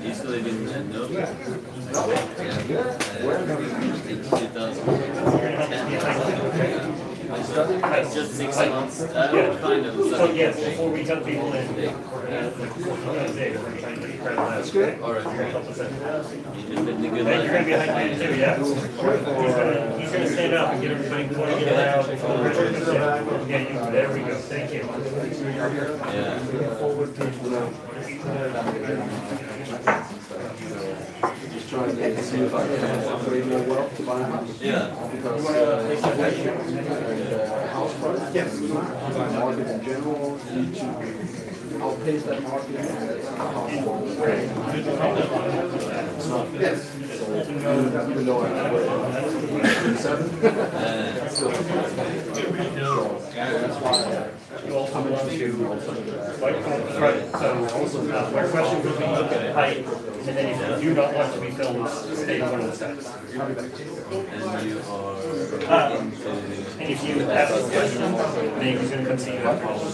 Used to live in Nova. In 2010. It's just 6 months. Kind of. So yes, before we tell people in, that's good. All right. You're going to be behind me too, yeah. He's going to stand up and get everybody pointing it around. Yeah, there we go. Thank you. Just trying to see if I can upgrade my wealth to buy a house. Yeah. Because house price, market in general, need to outpace that market. Yes. Even though I'm 7, that's why I'm interested in right. So my question would be height, and then if you do not want to be filmed, stay on one of the steps. And you are And if you ask a question, then he's going to come see you after all the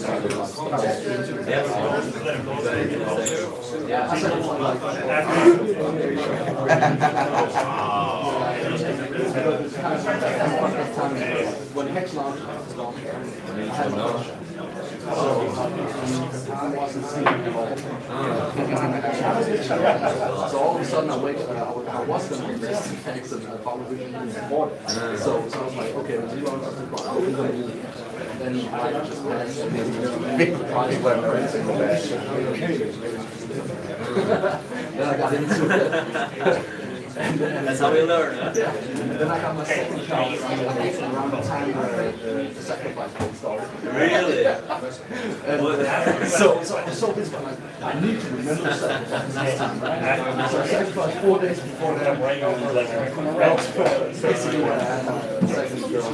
when HEX launched, I had my so I wasn't seeing it all. So all of a sudden I was going to invest in HEX and I found a vision and support it. So I was like, okay, we're going to do it. And then I just managed to make the price where friends and then I got into it. And that's how we learn. Yeah. Then I got my second child around the time where the sacrifice book started. Really? And so I was so busy, I'm like, I need to remember the sacrifice this time. So I sacrificed 4 days before that. That's basically what I had my second girl.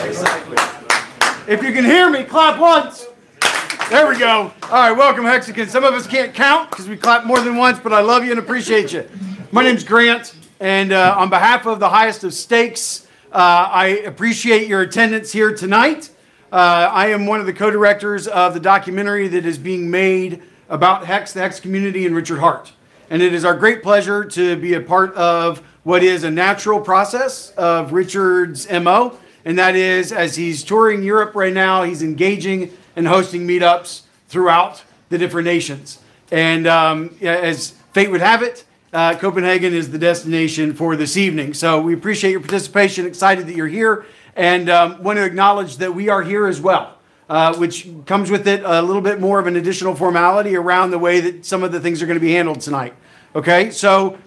Exactly. If you can hear me, clap once. There we go. All right, welcome, Hexicans. Some of us can't count because we clap more than once, but I love you and appreciate you. My name's Grant, and on behalf of the highest of stakes, I appreciate your attendance here tonight. I am one of the co-directors of the documentary that is being made about HEX, the HEX community, and Richard Hart. And it is our great pleasure to be a part of what is a natural process of Richard's MO, and that is, as he's touring Europe right now, he's engaging and hosting meetups throughout the different nations. And as fate would have it, Copenhagen is the destination for this evening. So we appreciate your participation, excited that you're here, and want to acknowledge that we are here as well, which comes with it a little bit more of an additional formality around the way that some of the things are going to be handled tonight. Okay, so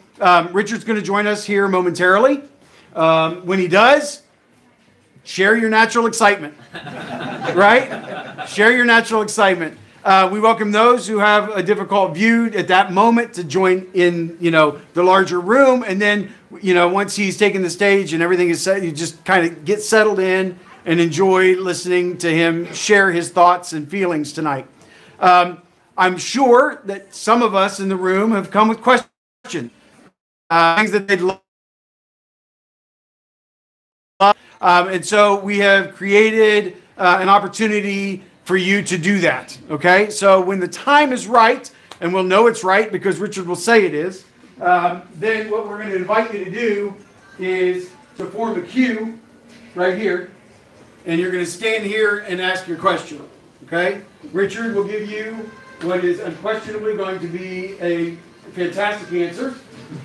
Richard's going to join us here momentarily. When he does, share your natural excitement, right? Share your natural excitement. We welcome those who have a difficult view at that moment to join in, the larger room. And then, once he's taken the stage and everything is set, you just kind of get settled in and enjoy listening to him share his thoughts and feelings tonight. I'm sure that some of us in the room have come with questions, things that they'd love. And so we have created an opportunity for you to do that, okay? So when the time is right, and we'll know it's right because Richard will say it is, then what we're going to invite you to do is to form a queue right here, and you're going to stand here and ask your question, okay? Richard will give you what is unquestionably going to be a fantastic answer.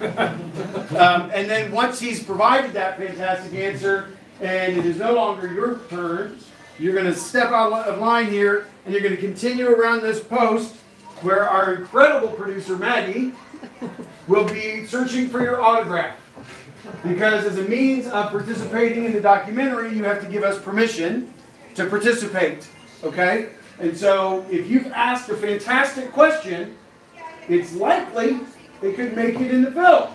And then once he's provided that fantastic answer, and it is no longer your turn, you're going to step out of line here, and you're going to continue around this post where our incredible producer, Maggie, will be searching for your autograph. Because as a means of participating in the documentary, you have to give us permission to participate, okay? And so if you've asked a fantastic question, it's likely it could make it in the film.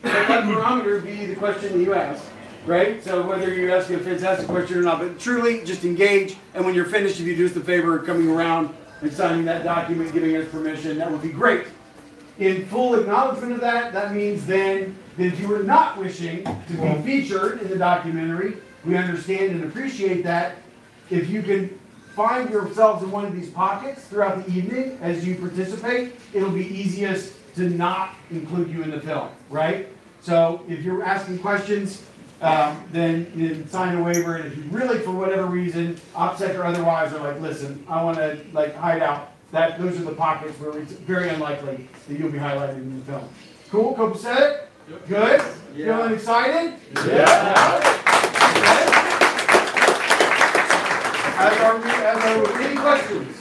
Let that barometer be the question that you ask. Right? So whether you're asking a fantastic question or not, but truly just engage, and when you're finished, if you do us the favor of coming around and signing that document, giving us permission, that would be great. In full acknowledgement of that, that means then that if you were not wishing to be featured in the documentary, we understand and appreciate that. If you can find yourselves in one of these pockets throughout the evening as you participate, it'll be easiest to not include you in the film, right? So if you're asking questions, then you sign a waiver, and if you really, for whatever reason, OPSEC or otherwise, are like, listen, I want to like hide out, those are the pockets where it's very unlikely that you'll be highlighted in the film. Cool, copacetic? Good? Yeah. Feeling excited? Yeah. As are we, any questions?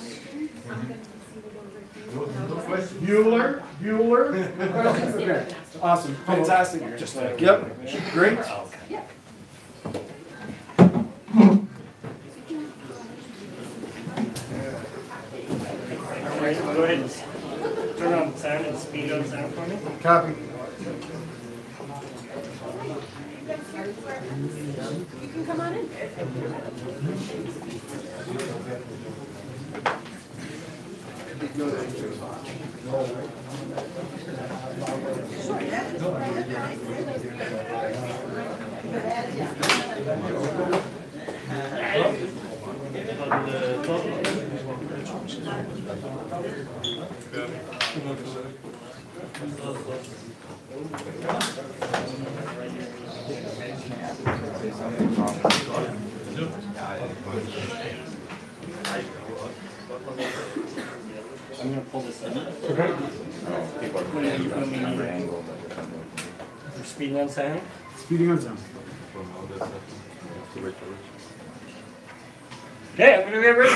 Bueller? No questions? Okay. Awesome. Fantastic. Just like, yep. Great. Go ahead and turn on the sound and speed up sound for me. Copy. You can come on in. I'm going to pull this in. Okay. You're speeding on sound? Speeding on sound. Yeah, I'm going to get ready.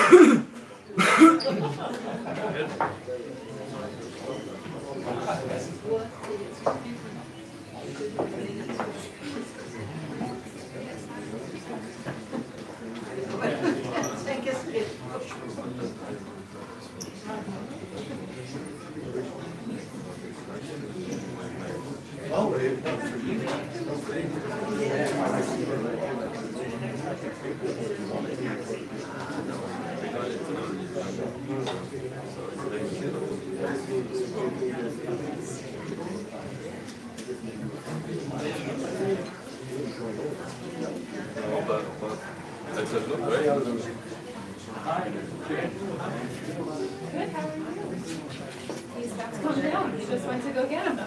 He's about to come down. He just went to go get him.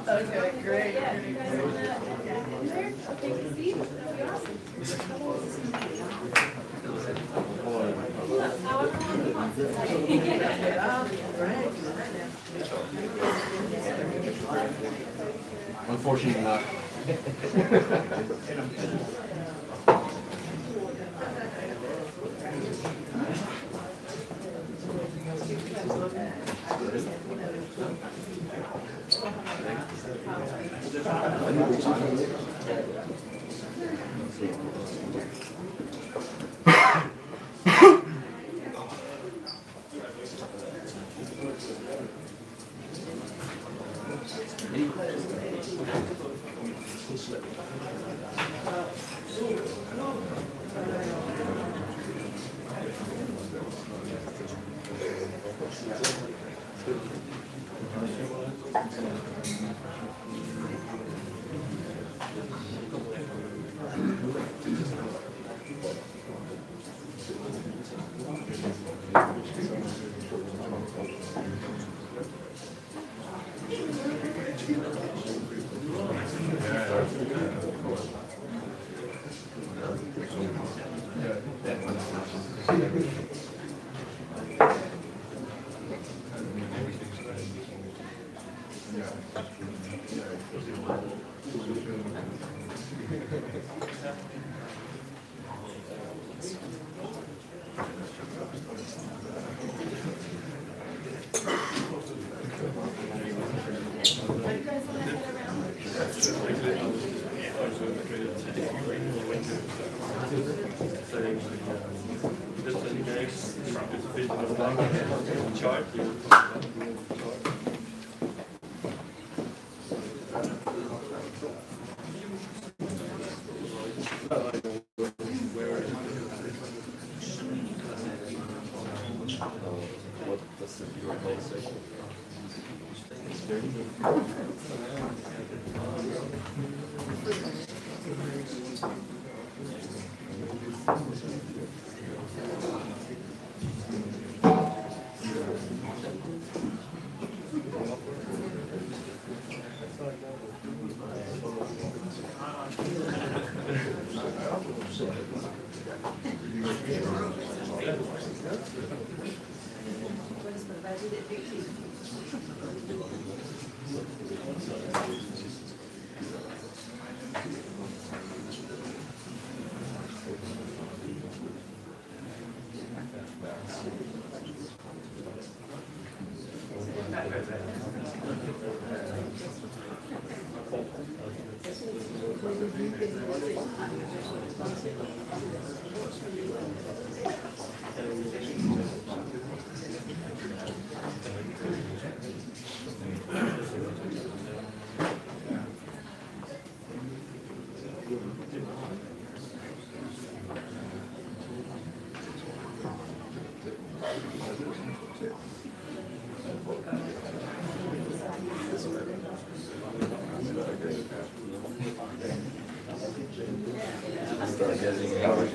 Okay, great. Yeah, you guys want to get in there? Okay, take a seat. That'd be awesome. However long you want to say. Unfortunately not.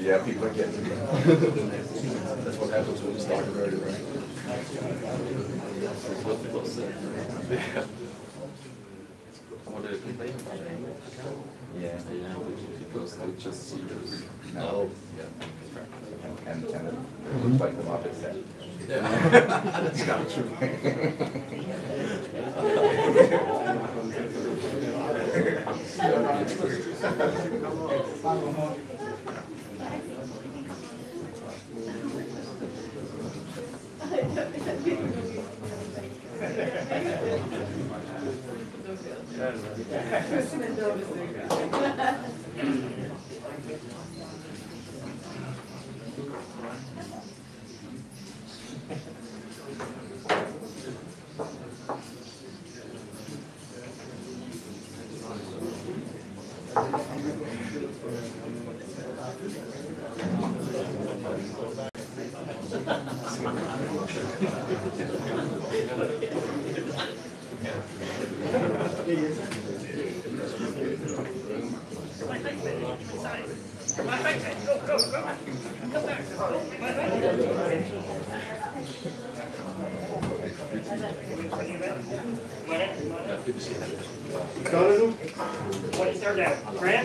Yeah, people are getting it. That's what happens when you start early, right? Yeah. What do you complain about? Yeah. Because they just see this. No. Yeah. And it looks like the market set. Yeah. That's not true.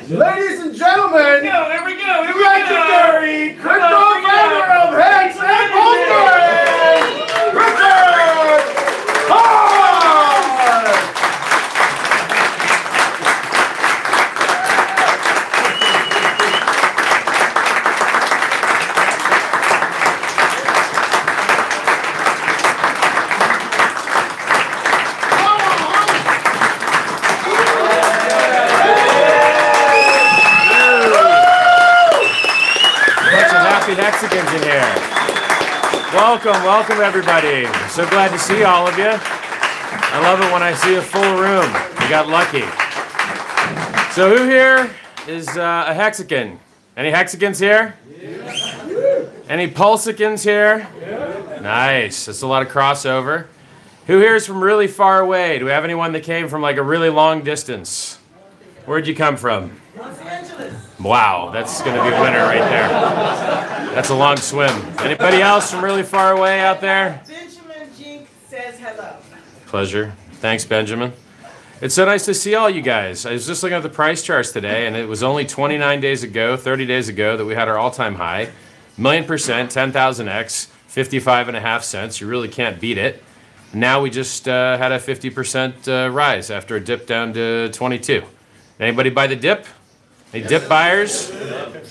Ladies and gentlemen, There we go. legendary crypto founder of HEX and Volunteers, Richard Hart! Hexicans in here. Welcome everybody. So glad to see all of you. I love it when I see a full room. We got lucky. So who here is a Hexican? Any Hexicans here? Any PulseChans here? Nice. That's a lot of crossover. Who here is from really far away? Do we have anyone that came from like a really long distance? Where'd you come from? Los Angeles. Wow, that's going to be a winner right there. That's a long swim. Anybody else from really far away out there? Benjamin Jink says hello. Pleasure. Thanks, Benjamin. It's so nice to see all you guys. I was just looking at the price charts today, and it was only 29 days ago, 30 days ago, that we had our all-time high. 1,000,000%, 10,000x, 55.5 cents. You really can't beat it. Now we just had a 50% rise after a dip down to 22. Anybody buy the dip? Any dip buyers?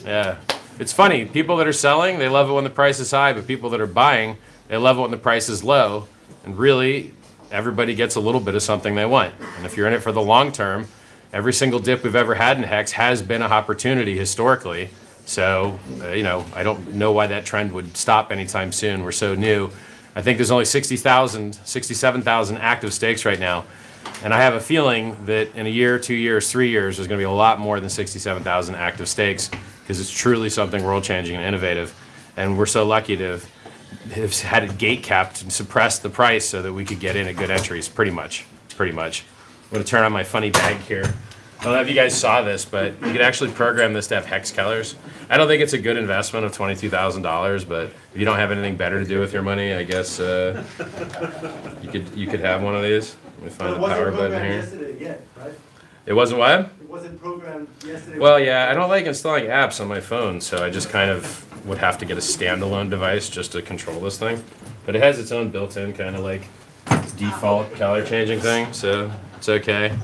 Yeah. It's funny. People that are selling, they love it when the price is high, but people that are buying, they love it when the price is low. And really, everybody gets a little bit of something they want. And if you're in it for the long term, every single dip we've ever had in HEX has been an opportunity historically. So, you know, I don't know why that trend would stop anytime soon. We're so new. I think there's only 60,000, 67,000 active stakes right now. And I have a feeling that in a year, 2 years, 3 years, there's going to be a lot more than 67,000 active stakes because it's truly something world-changing and innovative. And we're so lucky to have had it gate-capped and suppressed the price so that we could get in at good entries, pretty much. I'm going to turn on my funny bag here. I don't know if you guys saw this, but you could actually program this to have hex colors. I don't think it's a good investment of $22,000, but if you don't have anything better to do with your money, I guess you could have one of these. Let me find the power button here. Yet, right? It wasn't what? It wasn't programmed yesterday. Well, yeah, I don't like installing apps on my phone, so I just kind of would have to get a standalone device just to control this thing. But it has its own built-in kind of like default color changing thing, so it's okay.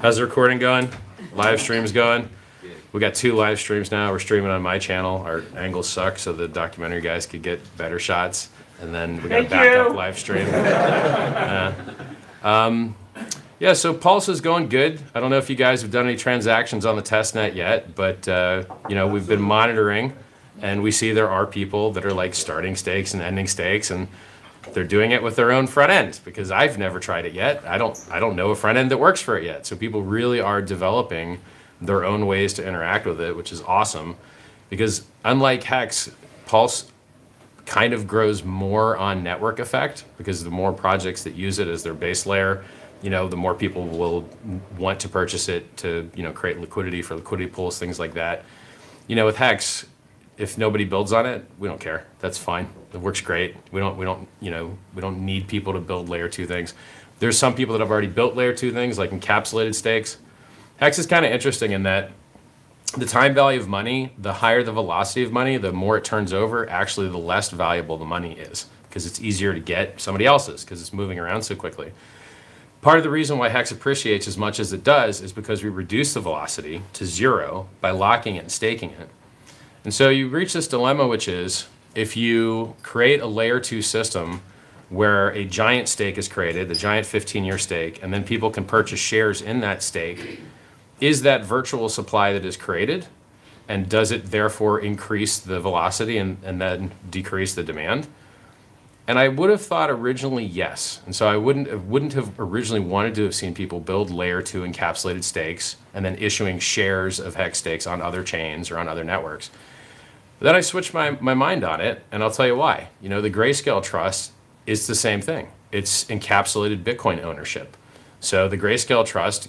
How's the recording going? Live stream's going? We got 2 live streams now. We're streaming on my channel. Our angles suck, so the documentary guys could get better shots. And then we got a backup live stream. Yeah, so Pulse is going good. I don't know if you guys have done any transactions on the testnet yet, but you know, we've been monitoring, and we see there are people that are like starting stakes and ending stakes, and they're doing it with their own front end, because I've never tried it yet. I don't know a front end that works for it yet. So people really are developing their own ways to interact with it, which is awesome, because unlike Hex, Pulse kind of grows more on network effect, because the more projects that use it as their base layer, you know, the more people will want to purchase it to, you know, create liquidity for liquidity pools, things like that. You know, with Hex, if nobody builds on it, we don't care. That's fine. It works great. We don't need people to build layer 2 things. There's some people that have already built layer 2 things, like encapsulated stakes. Hex is kind of interesting in that the time value of money, the higher the velocity of money, the more it turns over, actually the less valuable the money is, because it's easier to get somebody else's, because it's moving around so quickly. Part of the reason why Hex appreciates as much as it does is because we reduce the velocity to 0 by locking it and staking it. And so you reach this dilemma, which is if you create a layer 2 system where a giant stake is created, the giant 15-year stake, and then people can purchase shares in that stake, is that virtual supply that is created, and does it therefore increase the velocity and then decrease the demand? And I would have thought originally yes. And so I wouldn't have originally wanted to have seen people build layer 2 encapsulated stakes and then issuing shares of Hex stakes on other chains or on other networks. But then I switched my mind on it, and I'll tell you why. You know, the Grayscale Trust is the same thing. It's encapsulated Bitcoin ownership. So the Grayscale Trust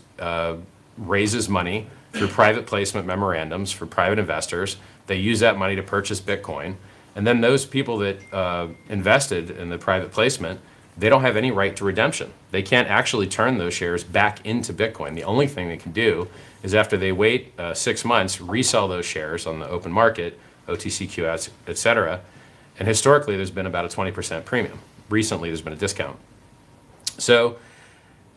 raises money through private placement memorandums for private investors. They use that money to purchase Bitcoin. And then those people that invested in the private placement, they don't have any right to redemption. They can't actually turn those shares back into Bitcoin. The only thing they can do is after they wait 6 months, resell those shares on the open market, OTCQS, et cetera. And historically, there's been about a 20% premium. Recently, there's been a discount. So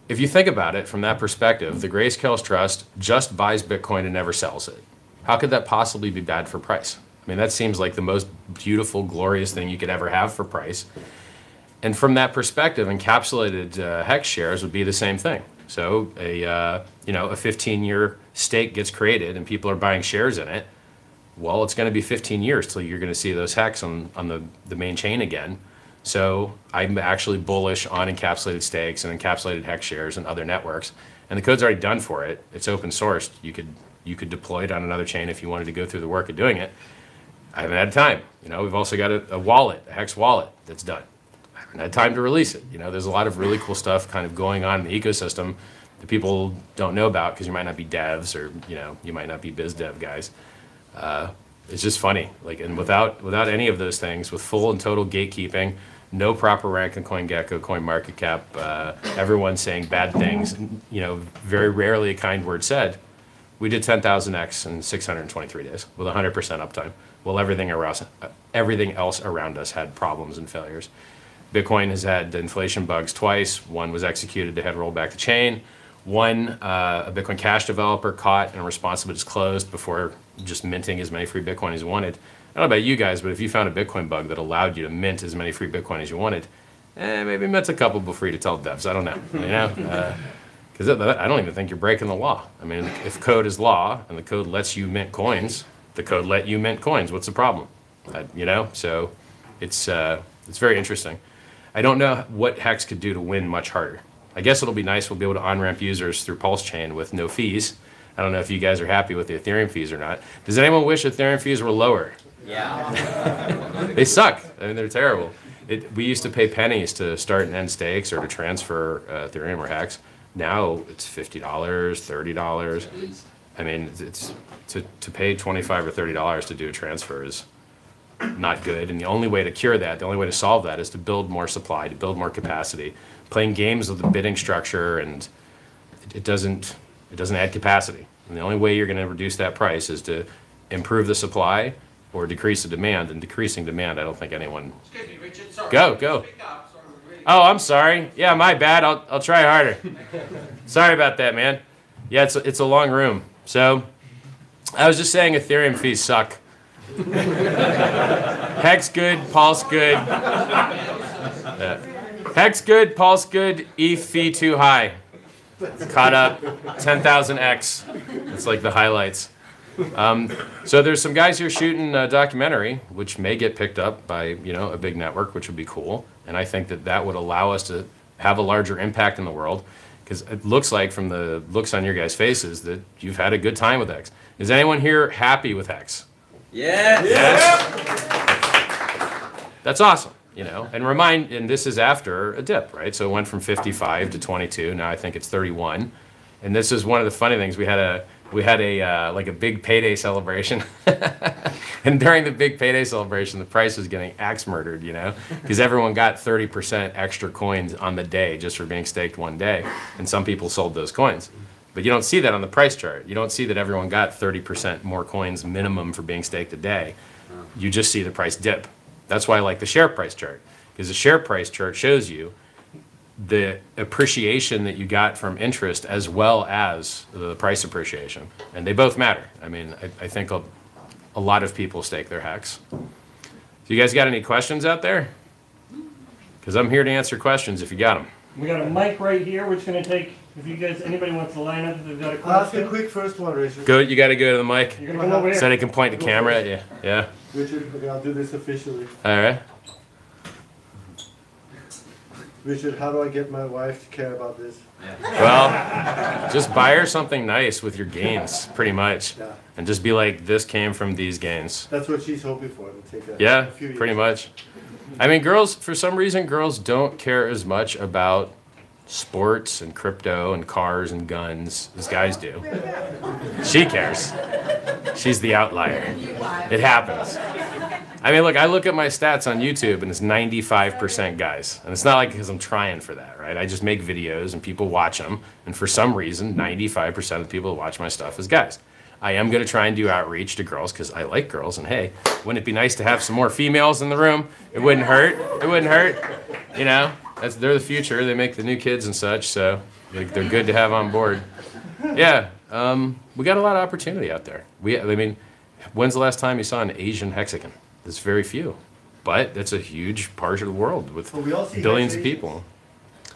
if you think about it from that perspective, the Grayscale Trust just buys Bitcoin and never sells it. How could that possibly be bad for price? I mean, that seems like the most beautiful, glorious thing you could ever have for price. And from that perspective, encapsulated Hex shares would be the same thing. So a 15-year stake gets created and people are buying shares in it. Well, it's going to be 15 years till you're going to see those Hex on the main chain again. So I'm actually bullish on encapsulated stakes and encapsulated Hex shares and other networks. And the code's already done for it. It's open sourced. You could deploy it on another chain if you wanted to go through the work of doing it. I haven't had time. You know, we've also got a wallet, a Hex wallet that's done. I haven't had time to release it. You know, there's a lot of really cool stuff kind of going on in the ecosystem that people don't know about because you might not be devs or, you know, you might not be biz dev guys. It's just funny. Like, and without any of those things, with full and total gatekeeping, no proper rank in CoinGecko, CoinMarketCap, everyone saying bad things, you know, very rarely a kind word said. We did 10,000x in 623 days with 100% uptime. Well, everything else around us had problems and failures. Bitcoin has had inflation bugs twice. One was executed to head roll back the chain. One, a Bitcoin Cash developer caught and responsible disclosed before just minting as many free Bitcoin as you wanted. I don't know about you guys, but if you found a Bitcoin bug that allowed you to mint as many free Bitcoin as you wanted, maybe mint a couple before you to tell devs. I don't know. You know. Because I don't even think you're breaking the law. I mean, if code is law and the code lets you mint coins, the code let you mint coins. What's the problem? You know, so it's very interesting. I don't know what Hex could do to win much harder. I guess it'll be nice. We'll be able to on-ramp users through PulseChain with no fees. I don't know if you guys are happy with the Ethereum fees or not. Does anyone wish Ethereum fees were lower? Yeah. They suck. I mean, they're terrible. We used to pay pennies to start and end stakes or to transfer Ethereum or Hex. Now it's $50, $30. I mean, it's to pay $25 or $30 to do a transfer is not good. And the only way to cure that, the only way to solve that is to build more supply, to build more capacity. Playing games with the bidding structure, and it doesn't It doesn't add capacity. And the only way you're going to reduce that price is to improve the supply or decrease the demand. And decreasing demand, I don't think anyone... Excuse me, Richard, sorry. Go. Oh, I'm sorry. Yeah, my bad. I'll try harder. Sorry about that, man. Yeah, it's a long room. So, I was just saying Ethereum fees suck. Hex good, Pulse good. Hex good, Pulse good, ETH fee too high. Caught up, 10,000x. It's like the highlights. So there's some guys here shooting a documentary, which may get picked up by a big network, which would be cool. And I think that would allow us to have a larger impact in the world, because it looks like from the looks on your guys' faces that you've had a good time with HEX. Is anyone here happy with HEX? Yes. That's awesome, and this is after a dip, right? So it went from 55 to 22. Now I think it's 31. And this is one of the funny things. We had a like a big payday celebration. And during the big payday celebration, the price was getting axe murdered, because everyone got 30% extra coins on the day just for being staked one day. And some people sold those coins. But you don't see that on the price chart. You don't see that everyone got 30% more coins minimum for being staked a day. You just see the price dip. That's why I like the share price chart, because the share price chart shows you the appreciation that you got from interest as well as the price appreciation. And they both matter. I mean, I think a lot of people stake their HEX. So you guys got any questions out there? Because I'm here to answer questions if you got them. We got a mic right here. We're just going to take, if you guys, anybody wants to line up if they've got a question. Ask a quick first one, Richard. You got to go to the mic. You're going to come over here. So they can point the camera at you. Yeah. Richard, okay, I'll do this officially. All right. Richard, how do I get my wife to care about this? Well, just buy her something nice with your gains, pretty much. Yeah. And just be like, this came from these gains. That's what she's hoping for. It'll take Yeah, a few years. pretty much. I mean, for some reason, girls don't care as much about sports and crypto and cars and guns as guys do. She cares. She's the outlier. It happens. I mean, look, I look at my stats on YouTube and it's 95% guys. And it's not like because I'm trying for that, right? I just make videos and people watch them. And for some reason, 95% of the people who watch my stuff is guys. I am going to try and do outreach to girls because I like girls. And hey, wouldn't it be nice to have some more females in the room? It wouldn't hurt. It wouldn't hurt. They're the future. They make the new kids and such. So they're good to have on board. Yeah, we got a lot of opportunity out there. I mean, when's the last time you saw an Asian Hexican? There's very few. But that's a huge part of the world with billions of people.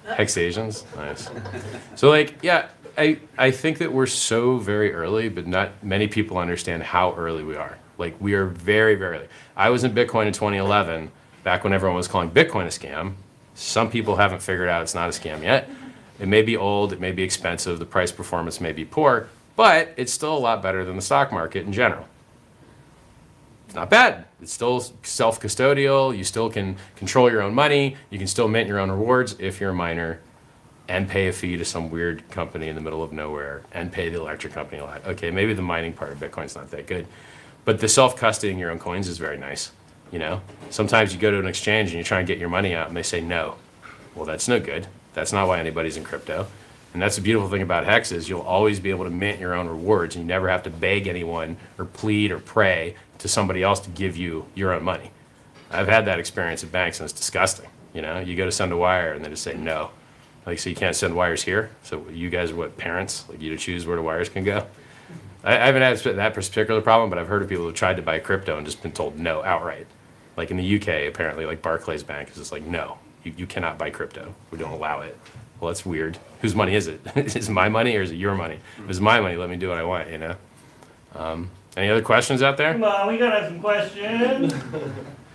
Hex Asians, nice. So I think that we're so very early, but not many people understand how early we are. Like, we are very, very early. I was in Bitcoin in 2011, back when everyone was calling Bitcoin a scam. Some people haven't figured out it's not a scam yet. It may be old, it may be expensive, the price performance may be poor, but it's still a lot better than the stock market in general. It's not bad. It's still self-custodial. You still can control your own money. You can still mint your own rewards if you're a miner and pay a fee to some weird company in the middle of nowhere and pay the electric company a lot. Okay, maybe the mining part of Bitcoin's not that good, but the self-custodying your own coins is very nice. Sometimes you go to an exchange and you try and get your money out and they say no. Well, that's no good. That's not why anybody's in crypto. And that's the beautiful thing about HEX is you'll always be able to mint your own rewards and you never have to beg anyone or plead or pray to somebody else to give you your own money. I've had that experience at banks and it's disgusting. You go to send a wire and they just say no. Like, so you can't send wires here? So you guys are what, parents? Like, you to choose where the wires can go? I haven't had that particular problem, but I've heard of people who tried to buy crypto and just been told no outright. Like in the UK, apparently, like Barclays Bank is just like, no, you cannot buy crypto. We don't allow it. Well, that's weird. Whose money is it? Is it my money or is it your money? If it's my money, let me do what I want, Any other questions out there? Come on, we gotta have some questions.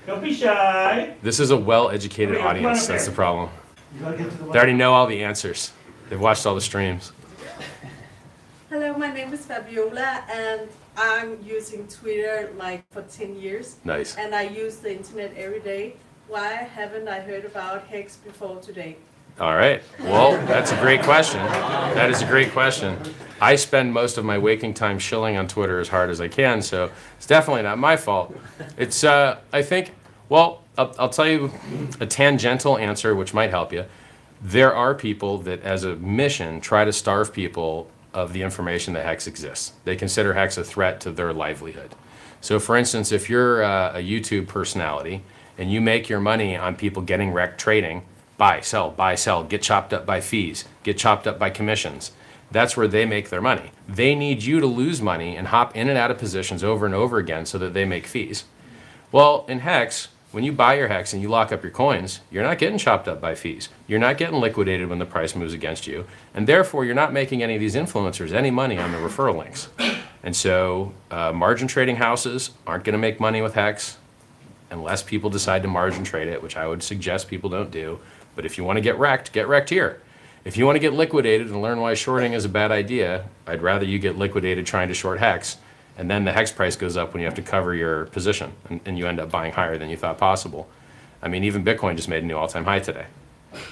Don't be shy. This is a well-educated audience. That's the problem. They already know all the answers. They've watched all the streams. Hello, my name is Fabiola, and I'm using Twitter like for 10 years. Nice. And I use the internet every day. Why haven't I heard about HEX before today? All right. Well, that's a great question. That is a great question. I spend most of my waking time shilling on Twitter as hard as I can, so it's definitely not my fault. It's, I think, well, I'll tell you a tangential answer which might help you. There are people that, as a mission, try to starve people of the information that HEX exists. They consider HEX a threat to their livelihood. So for instance, if you're a YouTube personality and you make your money on people getting wrecked trading, buy, sell, get chopped up by fees, get chopped up by commissions, that's where they make their money. They need you to lose money and hop in and out of positions over and over again so that they make fees. Well, in HEX, when you buy your HEX and you lock up your coins, you're not getting chopped up by fees. You're not getting liquidated when the price moves against you. And therefore, you're not making any of these influencers any money on the referral links. And so margin trading houses aren't going to make money with HEX unless people decide to margin trade it, which I would suggest people don't do. But if you want to get wrecked here. If you want to get liquidated and learn why shorting is a bad idea, I'd rather you get liquidated trying to short HEX, and then the HEX price goes up when you have to cover your position, and you end up buying higher than you thought possible. I mean, even Bitcoin just made a new all-time high today,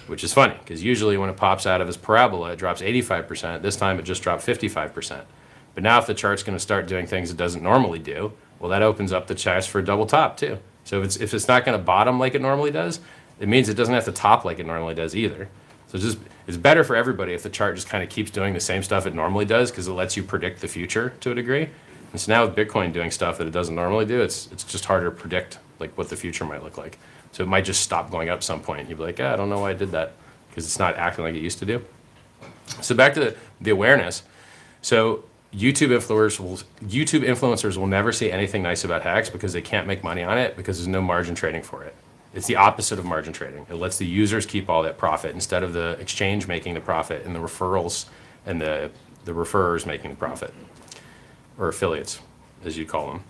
which is funny, because usually when it pops out of its parabola, it drops 85%. This time it just dropped 55%. But now if the chart's going to start doing things it doesn't normally do, well, that opens up the chance for a double top, too. So if it's not going to bottom like it normally does, it means it doesn't have to top like it normally does either. So it's better for everybody if the chart just kind of keeps doing the same stuff it normally does, because it lets you predict the future to a degree. And so now with Bitcoin doing stuff that it doesn't normally do, it's just harder to predict like what the future might look like. So it might just stop going up some point. You'd be like, I don't know why I did that, because it's not acting like it used to do. So back to the awareness. So YouTube influencers will never say anything nice about HEX because they can't make money on it, because there's no margin trading for it. It's the opposite of margin trading. It lets the users keep all that profit instead of the exchange making the profit and the referrals and the referrers making the profit, or affiliates, as you call them.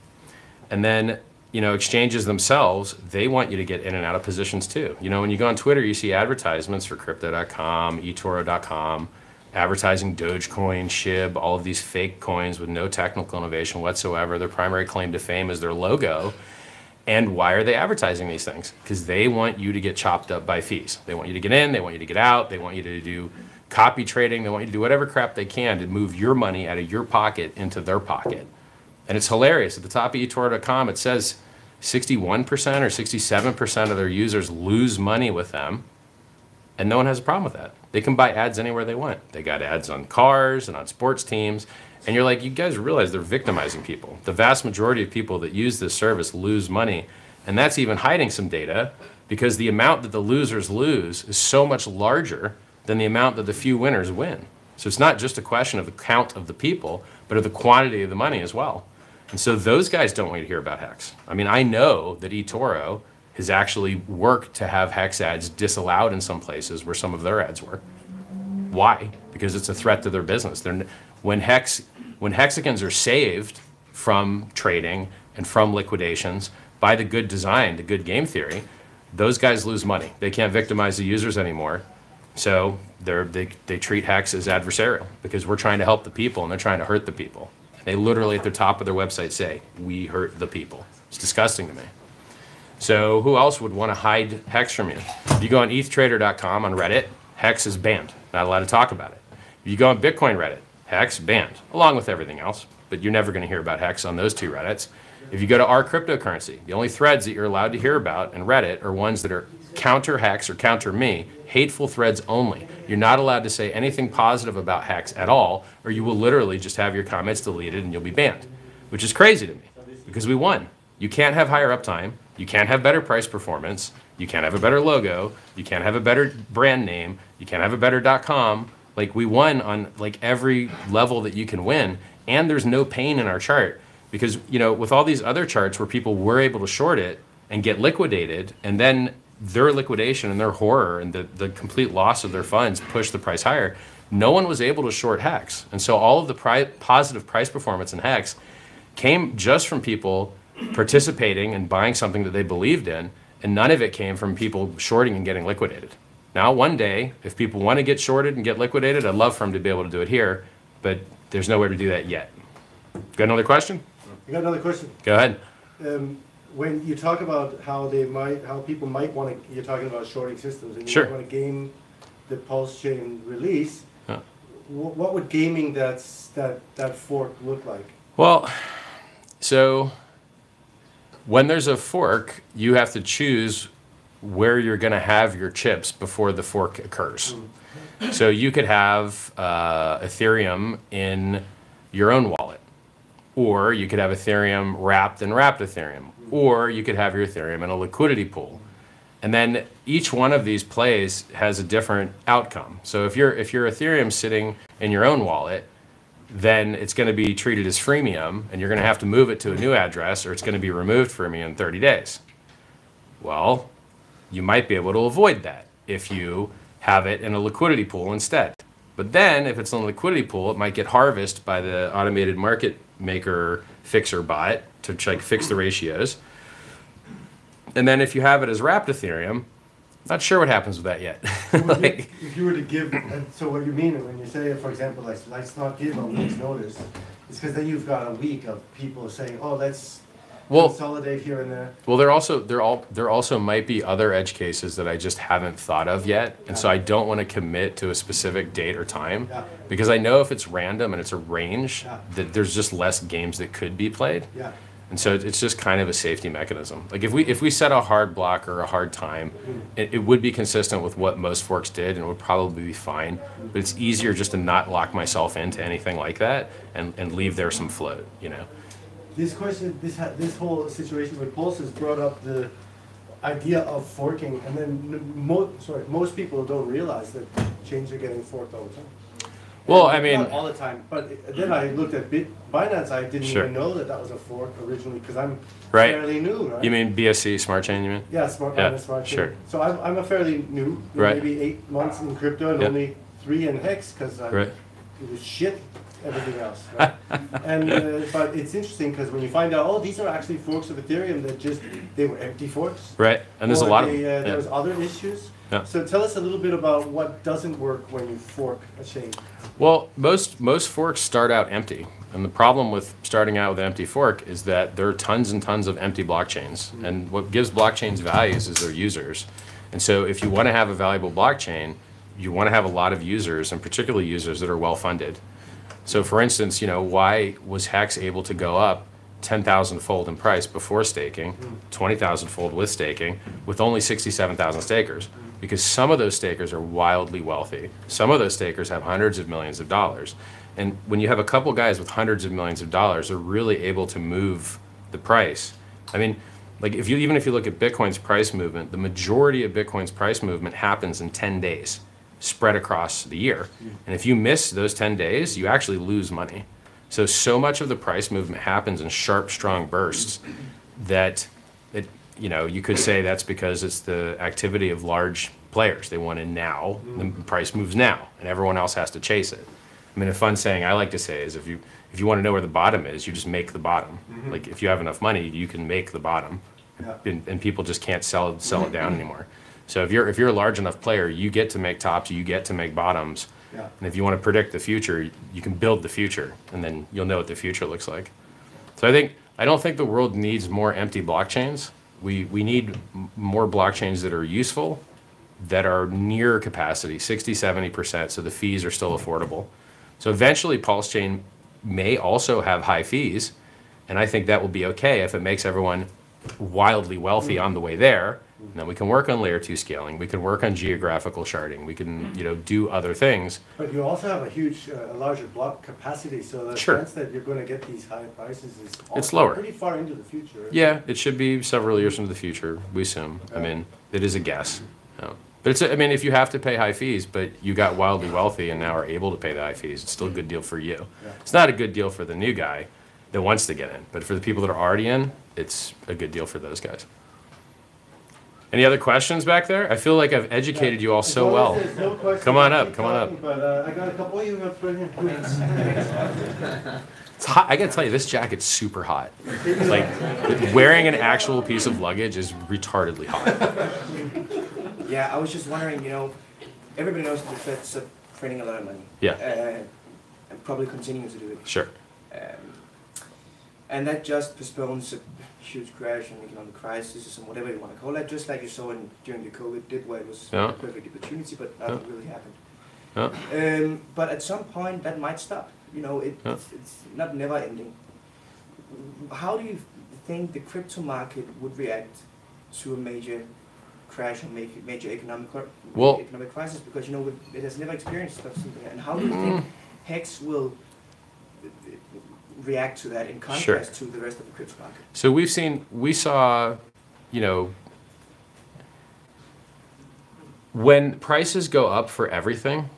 And then, you know, exchanges themselves, they want you to get in and out of positions too. You know, when you go on Twitter, you see advertisements for Crypto.com, eToro.com, advertising Dogecoin, SHIB, all of these fake coins with no technical innovation whatsoever. Their primary claim to fame is their logo. And why are they advertising these things? Because they want you to get chopped up by fees. They want you to get in, they want you to get out, they want you to do copy trading, they want you to do whatever crap they can to move your money out of your pocket into their pocket. And it's hilarious. At the top of eToro.com, it says 61% or 67% of their users lose money with them, and no one has a problem with that. They can buy ads anywhere they want. They got ads on cars and on sports teams. And you're like, you guys realize they're victimizing people. The vast majority of people that use this service lose money. And that's even hiding some data, because the amount that the losers lose is so much larger than the amount that the few winners win. So it's not just a question of the count of the people, but of the quantity of the money as well. And so those guys don't want you to hear about HEX. I mean, I know that eToro has actually worked to have HEX ads disallowed in some places where some of their ads were. Why? Because it's a threat to their business. When Hexicans are saved from trading and from liquidations by the good design, the good game theory, those guys lose money. They can't victimize the users anymore. So they treat HEX as adversarial, because we're trying to help the people and they're trying to hurt the people. They literally at the top of their website say, we hurt the people. It's disgusting to me. So who else would want to hide HEX from you? If you go on ethtrader.com on Reddit, HEX is banned. Not allowed to talk about it. If you go on Bitcoin Reddit, HEX banned, along with everything else. But you're never going to hear about HEX on those two Reddits. If you go to our cryptocurrency, the only threads that you're allowed to hear about in Reddit are ones that are counter HEX or counter me, hateful threads only. You're not allowed to say anything positive about HEX at all, or you will literally just have your comments deleted and you'll be banned, which is crazy to me, because we won. You can't have higher uptime. You can't have better price performance. You can't have a better logo. You can't have a better brand name. You can't have a better .com. Like, we won on like every level that you can win, and there's no pain in our chart, because, you know, with all these other charts where people were able to short it and get liquidated, and then their liquidation and their horror and the complete loss of their funds pushed the price higher, no one was able to short HEX. And so all of the positive price performance in HEX came just from people participating and buying something that they believed in, and none of it came from people shorting and getting liquidated. Now, one day, if people want to get shorted and get liquidated, I'd love for them to be able to do it here, but there's nowhere to do that yet. Got another question? I got another question. Go ahead. When you talk about how people might want to, you're talking about shorting systems, and you Sure. want to game the PulseChain release. Huh. What would gaming that fork look like? Well, so when there's a fork, you have to choose where you're going to have your chips before the fork occurs. So you could have Ethereum in your own wallet, or you could have Ethereum wrapped in wrapped Ethereum, or you could have your Ethereum in a liquidity pool. And then each one of these plays has a different outcome. So if your Ethereum sitting in your own wallet, then it's going to be treated as freemium, and you're going to have to move it to a new address, or it's going to be removed from you in 30 days. Well, you might be able to avoid that if you have it in a liquidity pool instead. But then, if it's in a liquidity pool, it might get harvested by the automated market maker fixer bot to fix the ratios. And then if you have it as wrapped Ethereum, not sure what happens with that yet. Like, if you were to give, so what you mean when you say, for example, like, let's not give a week's notice, it's because then you've got a week of people saying, oh, let's consolidate here and there. Well, there also might be other edge cases that I just haven't thought of yet, and so I don't want to commit to a specific date or time, because I know if it's random and it's a range, that there's just less games that could be played. Yeah. And so it's just kind of a safety mechanism. Like if we set a hard block or a hard time, it would be consistent with what most forks did, and it would probably be fine. But it's easier just to not lock myself into anything like that and leave there some float, you know. This question, this whole situation with Pulse has brought up the idea of forking, and then most people don't realize that chains are getting forked all the time. Well, I mean, not all the time, but then I looked at Binance. I didn't even know that was a fork originally, because I'm fairly new, right? You mean BSC Smart Chain? You mean? Yeah, Binance Smart Chain. Sure. So I'm a fairly new, maybe 8 months in crypto, and only 3 in HEX, because it was shit. Everything else, right? And but it's interesting because when you find out, oh, these are actually forks of Ethereum that they were empty forks, right? And there's a lot of there was other issues. Yeah. So tell us a little bit about what doesn't work when you fork a chain. Well, most forks start out empty, and the problem with starting out with an empty fork is that there are tons and tons of empty blockchains, and what gives blockchains values is their users. And so if you want to have a valuable blockchain, you want to have a lot of users, and particularly users that are well funded. So for instance, why was HEX able to go up 10,000-fold in price before staking, 20,000-fold with staking, with only 67,000 stakers? Because some of those stakers are wildly wealthy. Some of those stakers have hundreds of millions of dollars. And when you have a couple guys with hundreds of millions of dollars, they're really able to move the price. I mean, like even if you look at Bitcoin's price movement, the majority of Bitcoin's price movement happens in 10 days. Spread across the year. And if you miss those 10 days, you actually lose money. So much of the price movement happens in sharp, strong bursts that you could say that's because it's the activity of large players. They want in now, the price moves now, and everyone else has to chase it. I mean, a fun saying I like to say is if you want to know where the bottom is, you just make the bottom. Like if you have enough money, you can make the bottom, and people just can't sell it down anymore. So if you're a large enough player, you get to make tops, you get to make bottoms, and if you want to predict the future, you can build the future, and then you'll know what the future looks like. So I don't think the world needs more empty blockchains. We need more blockchains that are useful, that are near capacity, 60, 70%, so the fees are still affordable. So eventually PulseChain may also have high fees, and I think that will be okay if it makes everyone wildly wealthy on the way there. And then we can work on layer 2 scaling. We can work on geographical sharding. We can, do other things. But you also have a larger block capacity, so the chance that you're going to get these high prices is it's lower. Pretty far into the future. Yeah, it should be several years into the future, we assume. I mean, it is a guess. But if you have to pay high fees, but you got wildly wealthy and now are able to pay the high fees, it's still a good deal for you. Yeah. It's not a good deal for the new guy that wants to get in, but for the people that are already in, it's a good deal for those guys. Any other questions back there? I feel like I've educated you all so well. No, come on up, come on up. But I got a couple of you have put in. It's hot. I gotta tell you, this jacket's super hot. Like, wearing an actual piece of luggage is retardedly hot. Yeah, I was just wondering, everybody knows that the Fed's printing a lot of money. Yeah. And probably continuing to do it. Sure. And that just postpones a huge crash and economic crisis, and whatever you want to call it, just like you saw during the COVID did, where it was a perfect opportunity, but nothing really happened. But at some point, that might stop. It's not never ending. How do you think the crypto market would react to a major crash or major economic crisis, because it has never experienced something. And how do you think HEX will react to that in contrast to the rest of the crypto market? So we saw, when prices go up for everything,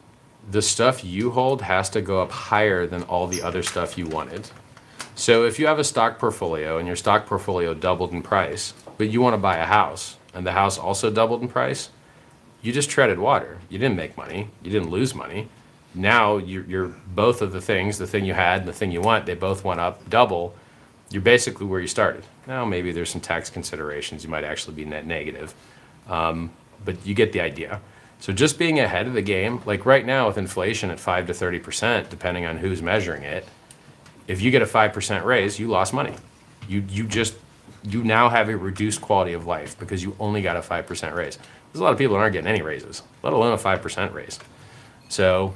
the stuff you hold has to go up higher than all the other stuff you wanted. So if you have a stock portfolio and your stock portfolio doubled in price, but you want to buy a house and the house also doubled in price, you just treaded water. You didn't make money. You didn't lose money. Now you're both of the things, the thing you had and the thing you want, they both went up double. You're basically where you started. Now maybe there's some tax considerations. You might actually be net negative, but you get the idea. So just being ahead of the game, like right now with inflation at 5 to 30%, depending on who's measuring it, if you get a 5% raise, you lost money. You now have a reduced quality of life because you only got a 5% raise. There's a lot of people that aren't getting any raises, let alone a 5% raise. So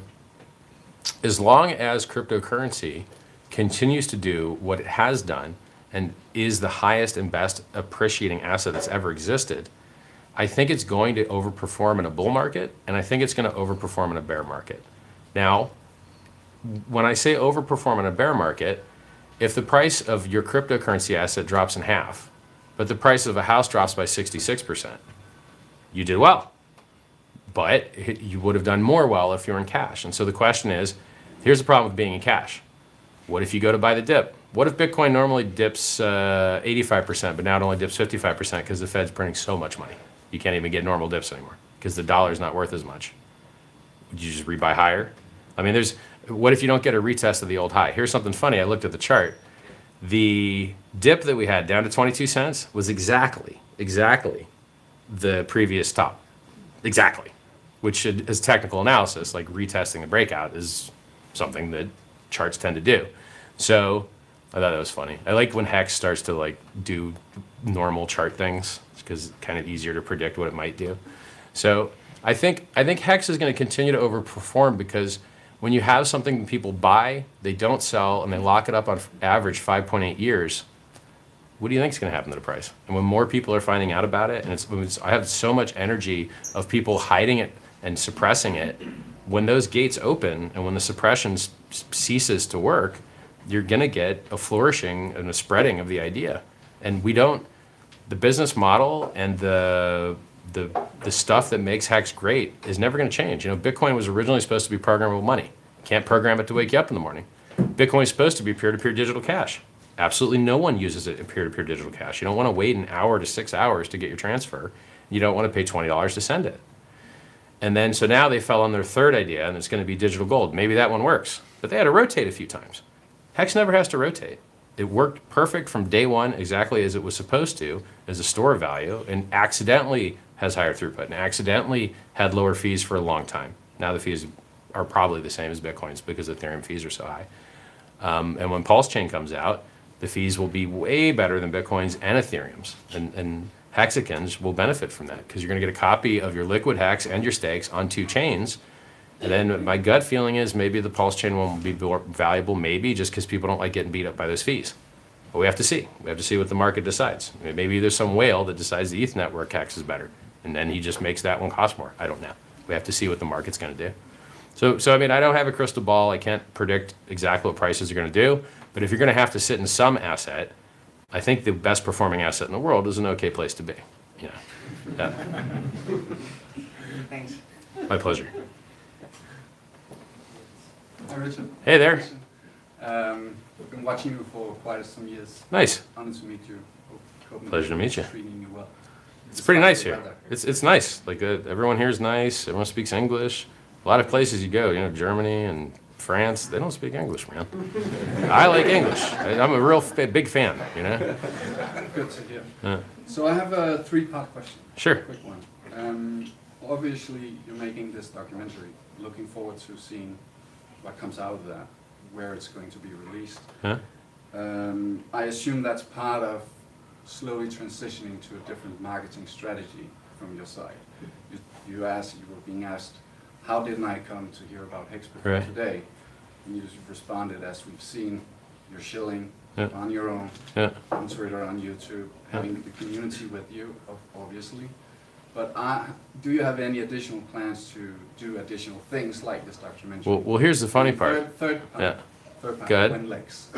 as long as cryptocurrency continues to do what it has done and is the highest and best appreciating asset that's ever existed, I think it's going to overperform in a bull market, and I think it's going to overperform in a bear market. Now, when I say overperform in a bear market, if the price of your cryptocurrency asset drops in half, but the price of a house drops by 66%, you did well. But you would have done more well if you're in cash. And so the question is, here's the problem with being in cash. What if you go to buy the dip? What if Bitcoin normally dips 85%, but now it only dips 55% because the Fed's printing so much money? You can't even get normal dips anymore because the dollar's not worth as much. Would you just rebuy higher? I mean, what if you don't get a retest of the old high? Here's something funny. I looked at the chart. The dip that we had down to 22 cents was exactly the previous top. Exactly. Which is technical analysis, like retesting the breakout is something that charts tend to do. So I thought that was funny. I like when HEX starts to like do normal chart things because it's kind of easier to predict what it might do. So I think HEX is going to continue to overperform because when you have something that people buy, they don't sell, and they lock it up on average 5.8 years, what do you think is going to happen to the price? And when more people are finding out about it, and I have so much energy of people hiding it and suppressing it, when those gates open and when the suppression ceases to work, you're going to get a flourishing and a spreading of the idea. And the business model and the stuff that makes HEX great is never going to change. Bitcoin was originally supposed to be programmable money. You can't program it to wake you up in the morning. Bitcoin is supposed to be peer-to-peer digital cash. Absolutely no one uses it in peer-to-peer digital cash. You don't want to wait an hour to 6 hours to get your transfer. You don't want to pay $20 to send it. And then, so now they fell on their third idea, and it's going to be digital gold. Maybe that one works. But they had to rotate a few times. HEX never has to rotate. It worked perfect from day one, exactly as it was supposed to, as a store of value, and accidentally has higher throughput, and accidentally had lower fees for a long time. Now the fees are probably the same as Bitcoin's because Ethereum fees are so high. And when PulseChain comes out, the fees will be way better than Bitcoin's and Ethereum's. And Hexicans will benefit from that because you're going to get a copy of your liquid HEX and your stakes on 2 chains. And then my gut feeling is maybe the PulseChain one will be more valuable, maybe just because people don't like getting beat up by those fees. But we have to see. We have to see what the market decides. Maybe there's some whale that decides the ETH network HEX is better, and then he just makes that one cost more. I don't know. We have to see what the market's going to do. So I mean, I don't have a crystal ball. I can't predict exactly what prices are going to do. But if you're going to have to sit in some asset, I think the best performing asset in the world is an okay place to be. Yeah. Thanks. My pleasure. Hi, Richard. Hey there. I've been watching you for quite some years. Nice. Honored to meet you. Pleasure to meet you. Treating you well. It's pretty nice here. It's nice. Like everyone here is nice. Everyone speaks English. A lot of places you go, Germany and France, they don't speak English, man. I like English. I'm a real big fan, Good to hear. So I have a 3-part question. Sure. Quick one. Obviously, you're making this documentary. Looking forward to seeing what comes out of that, where it's going to be released. Huh? I assume that's part of slowly transitioning to a different marketing strategy from your side. You were being asked, how didn't I come to hear about HEX before today? And you responded, as we've seen, you're shilling on your own, on Twitter, on YouTube, having the community with you, obviously. But do you have any additional plans to do additional things like this documentary? Well, here's the funny part. Third part. Yeah. Third part. Go ahead. When Lex.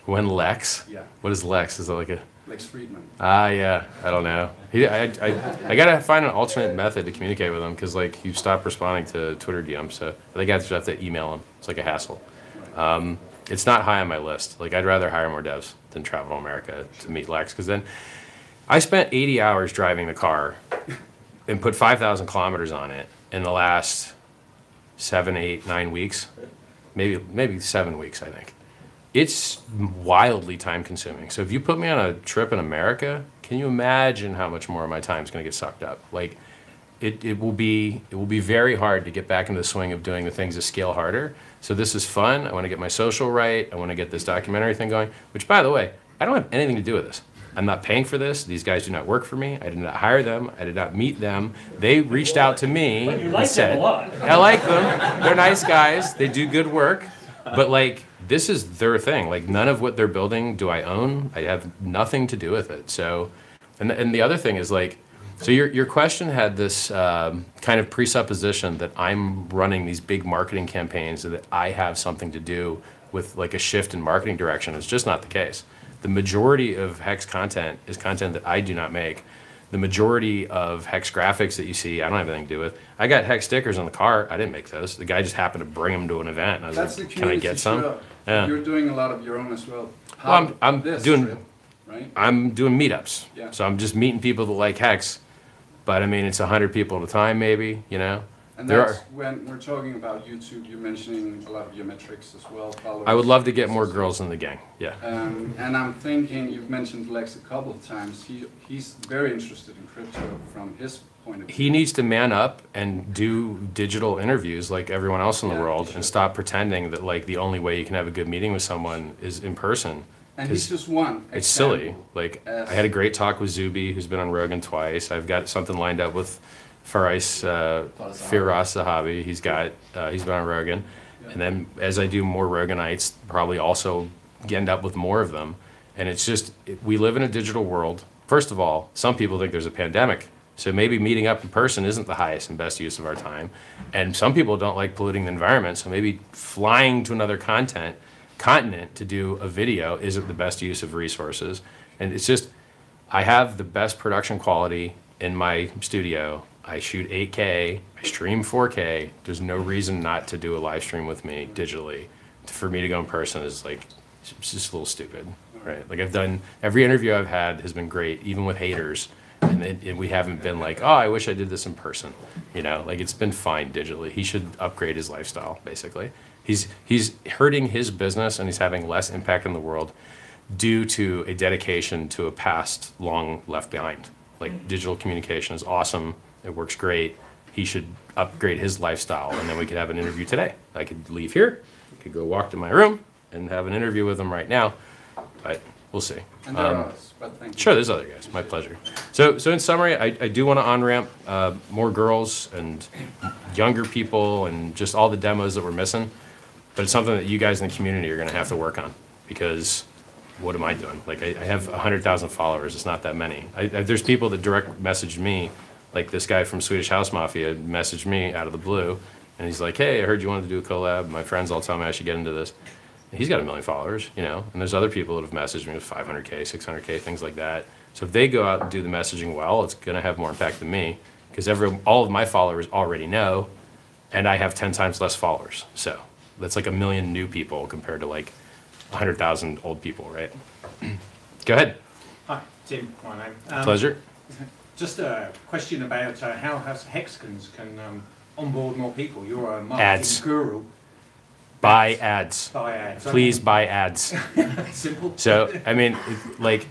When Lex? Yeah. What is Lex? Is it like a... Lex Fridman. Ah, yeah. I don't know. I gotta find an alternate method to communicate with him because like you stopped responding to Twitter DMs, so I think I just have to email him. It's like a hassle. It's not high on my list. Like I'd rather hire more devs than travel to America to meet Lex because then I spent 80 hours driving the car and put 5,000 kilometers on it in the last 7, 8, 9 weeks, maybe 7 weeks, I think. It's wildly time consuming. So if you put me on a trip in America, can you imagine how much more of my time is going to get sucked up? Like it will be very hard to get back into the swing of doing the things that scale harder. So this is fun. I want to get my social right. I want to get this documentary thing going, which by the way, I don't have anything to do with this. I'm not paying for this. These guys do not work for me. I did not hire them. I did not meet them. They reached out to me and said, I like them. They're nice guys. They do good work. But like, this is their thing. Like none of what they're building do I own. I have nothing to do with it. So, and the other thing is like, so your question had this kind of presupposition that I'm running these big marketing campaigns and that I have something to do with like a shift in marketing direction. It's just not the case. The majority of HEX content is content that I do not make. The majority of HEX graphics that you see, I don't have anything to do with. I got HEX stickers on the car. I didn't make those. The guy just happened to bring them to an event. And I was like, can I get some? Yeah. You're doing a lot of your own as well. Well, I'm doing trip, right? I'm doing meetups. Yeah. So I'm just meeting people that like HEX. But I mean, it's 100 people at a time, maybe, you know? And that's when we're talking about YouTube, you're mentioning a lot of your metrics as well. Followers. I would love to get more girls in the gang, yeah. And I'm thinking, you've mentioned Lex a couple of times. He's very interested in crypto from his point of view. He needs to man up and do digital interviews like everyone else in the world and stop pretending that like the only way you can have a good meeting with someone is in person. And he's just one. It's silly. Like I had a great talk with Zuby, who's been on Rogan twice. I've got something lined up with Ferrari Sahabi. He's been on Rogan. And then as I do more Roganites, probably also end up with more of them. And it's just, we live in a digital world. First of all, some people think there's a pandemic. So maybe meeting up in person isn't the highest and best use of our time. And some people don't like polluting the environment. So maybe flying to another continent to do a video isn't the best use of resources. And it's just, I have the best production quality in my studio. I shoot 8K, I stream 4K. There's no reason not to do a live stream with me digitally. For me to go in person is like, it's just a little stupid, right? Like I've done, every interview I've had has been great, even with haters. And we haven't been like, oh, I wish I did this in person. You know, like it's been fine digitally. He should upgrade his lifestyle, basically. He's hurting his business and he's having less impact in the world due to a dedication to a past long left behind. Like digital communication is awesome. It works great. He should upgrade his lifestyle and then we could have an interview today. I could leave here, I could go walk to my room and have an interview with him right now, but we'll see. And there are others, but thank you. Sure, there's other guys. My pleasure. So in summary, I do want to on-ramp more girls and younger people and just all the demos that we're missing. But it's something that you guys in the community are going to have to work on because what am I doing? Like I have 100,000 followers. It's not that many. There's people that direct message me, like this guy from Swedish House Mafia messaged me out of the blue, and he's like, "Hey, I heard you wanted to do a collab. My friends all tell me I should get into this." And he's got 1 million followers, you know. And there's other people that have messaged me with 500K, 600K, things like that. So if they go out and do the messaging well, it's going to have more impact than me because all of my followers already know, and I have 10 times less followers. So that's like 1 million new people compared to like 100,000 old people, right? Go ahead. Hi, Tim, my name. Pleasure. Just a question about how Hexicans can onboard more people. You're a marketing Ads. guru. Buy ads. Buy ads. Please buy ads. Simple. So, I mean, like,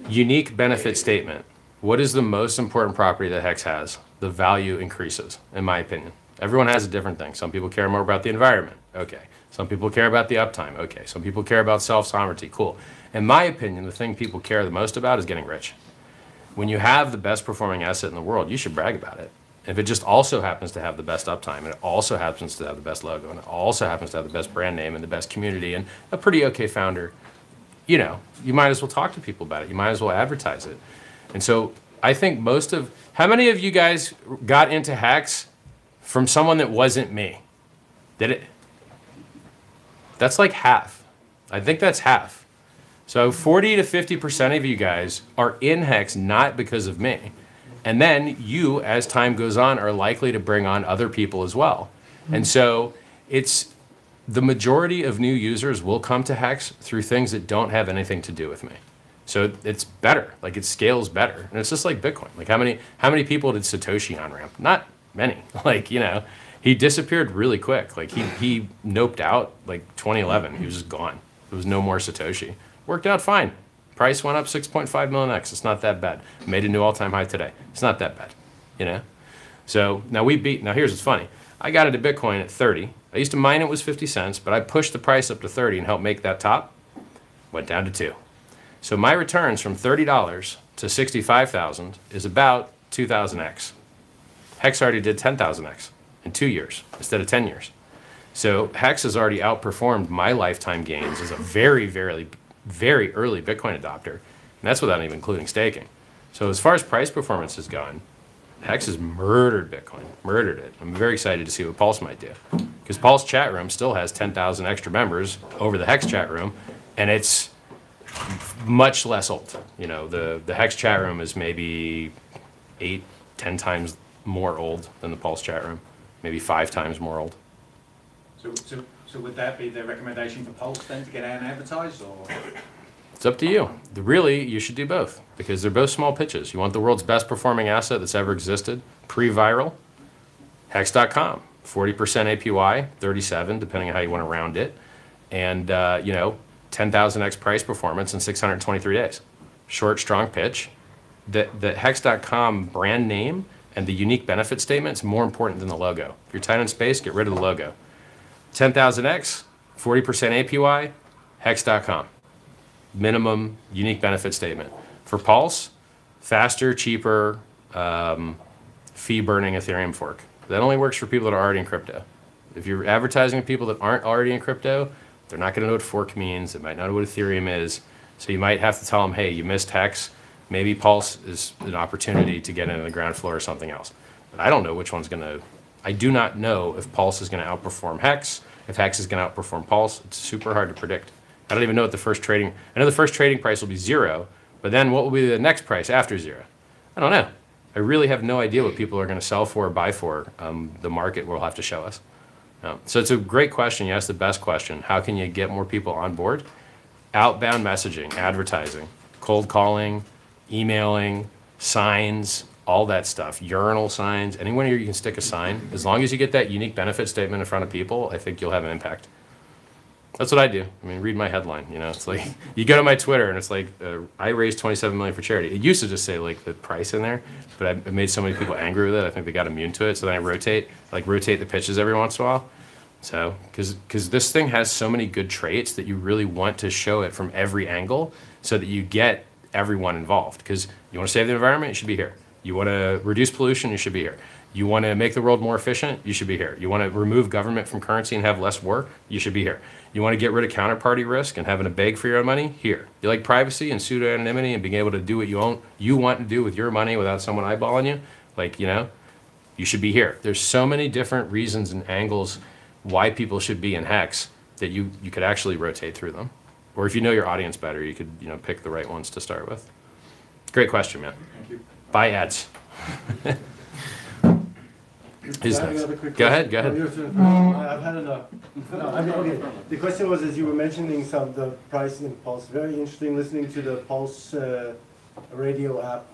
unique benefit statement. What is the most important property that HEX has? The value increases, in my opinion. Everyone has a different thing. Some people care more about the environment. Okay. Some people care about the uptime. Okay. Some people care about self-sovereignty. Cool. In my opinion, the thing people care the most about is getting rich. When you have the best performing asset in the world, you should brag about it. If it just also happens to have the best uptime, and it also happens to have the best logo, and it also happens to have the best brand name and the best community and a pretty okay founder, you know, you might as well talk to people about it. You might as well advertise it. And so I think how many of you guys got into HEX from someone that wasn't me? Did it? That's like half. I think that's half. So 40 to 50% of you guys are in HEX not because of me. And then you, as time goes on, are likely to bring on other people as well. And so it's the majority of new users will come to HEX through things that don't have anything to do with me. So it's better, like it scales better. And it's just like Bitcoin. Like how many people did Satoshi on-ramp? Not many. Like, you know, he disappeared really quick. Like he noped out like 2011. He was just gone. There was no more Satoshi. Worked out fine. Price went up 6.5 million X. It's not that bad. Made a new all-time high today. It's not that bad, you know? So now here's what's funny. I got into Bitcoin at 30. I used to mine it was 50 cents, but I pushed the price up to 30 and helped make that top. Went down to 2. So my returns from $30 to 65,000 is about 2,000x. HEX already did 10,000x in 2 years instead of 10 years. So HEX has already outperformed my lifetime gains as a very, very, very early Bitcoin adopter. And that's without even including staking. So as far as price performance has gone, HEX has murdered Bitcoin, murdered it. I'm very excited to see what Pulse might do. Because Pulse chat room still has 10,000 extra members over the HEX chat room, and it's much less old. You know, the HEX chat room is maybe 8-10 times more old than the Pulse chat room, maybe 5 times more old. So would that be the recommendation for Pulse then, to get out and advertise, or? It's up to you. Really, you should do both because they're both small pitches. You want the world's best performing asset that's ever existed, pre-viral, HEX.com, 40% APY, 37 depending on how you want to round it, and you know, 10,000x price performance in 623 days. Short, strong pitch. The HEX.com brand name and the unique benefit statement is more important than the logo. If you're tight on space, get rid of the logo. 10,000x, 40% APY, HEX.com. Minimum unique benefit statement. For Pulse, faster, cheaper, fee-burning Ethereum fork. That only works for people that are already in crypto. If you're advertising to people that aren't already in crypto, they're not going to know what fork means. They might not know what Ethereum is. So you might have to tell them, hey, you missed HEX. Maybe Pulse is an opportunity to get into the ground floor or something else. But I don't know which one's going to... I do not know if Pulse is going to outperform HEX, if HEX is going to outperform Pulse. It's super hard to predict. I don't even know what the first trading... I know the first trading price will be 0, but then what will be the next price after 0? I don't know. I really have no idea what people are going to sell for or buy for. The market will have to show us. So it's a great question. You asked the best question. How can you get more people on board? Outbound messaging, advertising, cold calling, emailing, signs, all that stuff. Urinal signs. Anywhere you can stick a sign. As long as you get that unique benefit statement in front of people, I think you'll have an impact. That's what I do. I mean, read my headline. You know, it's like you go to my Twitter and it's like I raised 27 million for charity. It used to just say like the price in there, but I made so many people angry with it. I think they got immune to it. So then I rotate the pitches every once in a while. So because this thing has so many good traits that you really want to show it from every angle, so that you get everyone involved. Because you want to save the environment, you should be here. You want to reduce pollution, you should be here. You want to make the world more efficient, you should be here. You want to remove government from currency and have less war, you should be here. You want to get rid of counterparty risk and having to beg for your own money? Here. You like privacy and pseudo-anonymity and being able to do what you want to do with your money without someone eyeballing you? Like, you know, you should be here. There's so many different reasons and angles why people should be in HEX that you could actually rotate through them. Or if you know your audience better, you could pick the right ones to start with. Great question, man. Thank you. Buy ads. Go ahead. I've had enough. No, I mean, okay. The question was, as you were mentioning the price in Pulse, very interesting listening to the Pulse radio app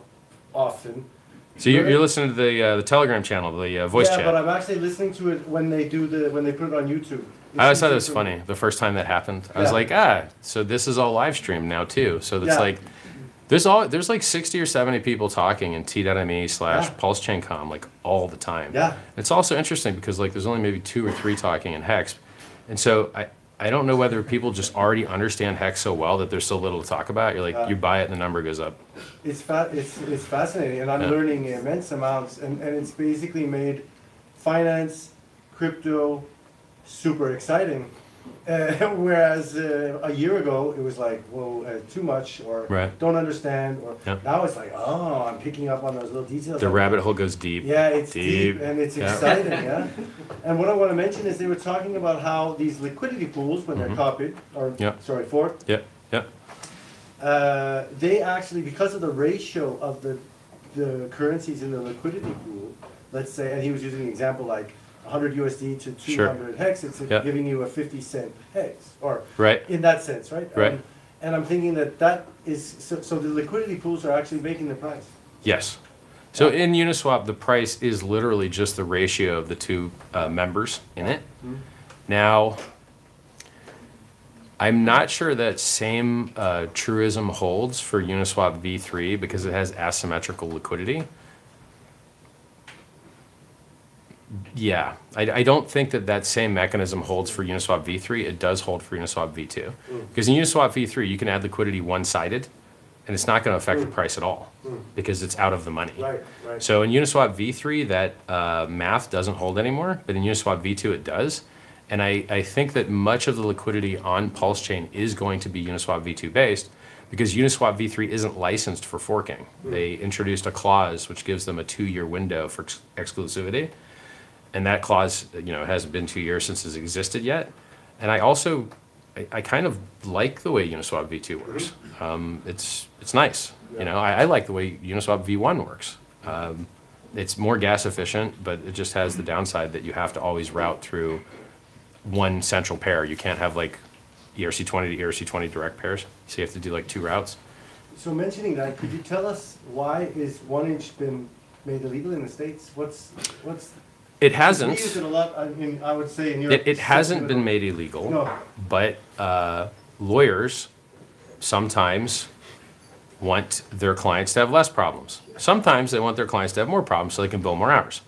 often. So you're listening to the Telegram channel, the voice chat. Yeah, but I'm actually listening to it when they put it on YouTube. I always thought it was funny the first time that happened. I was like, so this is all live streamed now too. So it's like there's like 60 or 70 people talking in t.me/PulseChain.com like all the time. Yeah. It's also interesting because like there's only maybe 2 or 3 talking in HEX, and so I don't know whether people just already understand HEX so well that there's so little to talk about. You're like you buy it and the number goes up. It's fascinating, and I'm learning immense amounts, and it's basically made finance, crypto, super exciting. Whereas a year ago, it was like, whoa, too much, or don't understand, or now it's like, oh, I'm picking up on those little details. The rabbit hole goes deep. Yeah, it's deep and it's exciting, yeah. And what I want to mention is they were talking about how these liquidity pools, when they're copied, or sorry, forked, they actually, because of the ratio of the currencies in the liquidity pool, let's say, and he was using an example like 100 USD to 200 HEX, it's giving you a 50-cent HEX, or in that sense, right? And I'm thinking that is, so the liquidity pools are actually making the price. Yes. So in Uniswap, the price is literally just the ratio of the two members in it. Now, I'm not sure that same truism holds for Uniswap v3 because it has asymmetrical liquidity. Yeah, I don't think that same mechanism holds for Uniswap v3. It does hold for Uniswap v2. Because in Uniswap v3, you can add liquidity one-sided, and it's not going to affect the price at all because it's out of the money. So in Uniswap v3, that math doesn't hold anymore, but in Uniswap v2, it does. And I think that much of the liquidity on PulseChain is going to be Uniswap v2 based because Uniswap v3 isn't licensed for forking. They introduced a clause which gives them a 2-year window for exclusivity. And that clause, you know, it hasn't been 2 years since it's existed yet. And I also, I kind of like the way Uniswap v2 works. It's nice. You know, I like the way Uniswap v1 works. It's more gas efficient, but it just has the downside that you have to always route through one central pair. You can't have like ERC20 to ERC20 direct pairs. So you have to do like 2 routes. So mentioning that, could you tell us why is 1-inch been made illegal in the States? What's It hasn't. We use it a lot, I would say in Europe. It hasn't been made illegal, but lawyers sometimes want their clients to have less problems. Sometimes they want their clients to have more problems so they can bill more hours.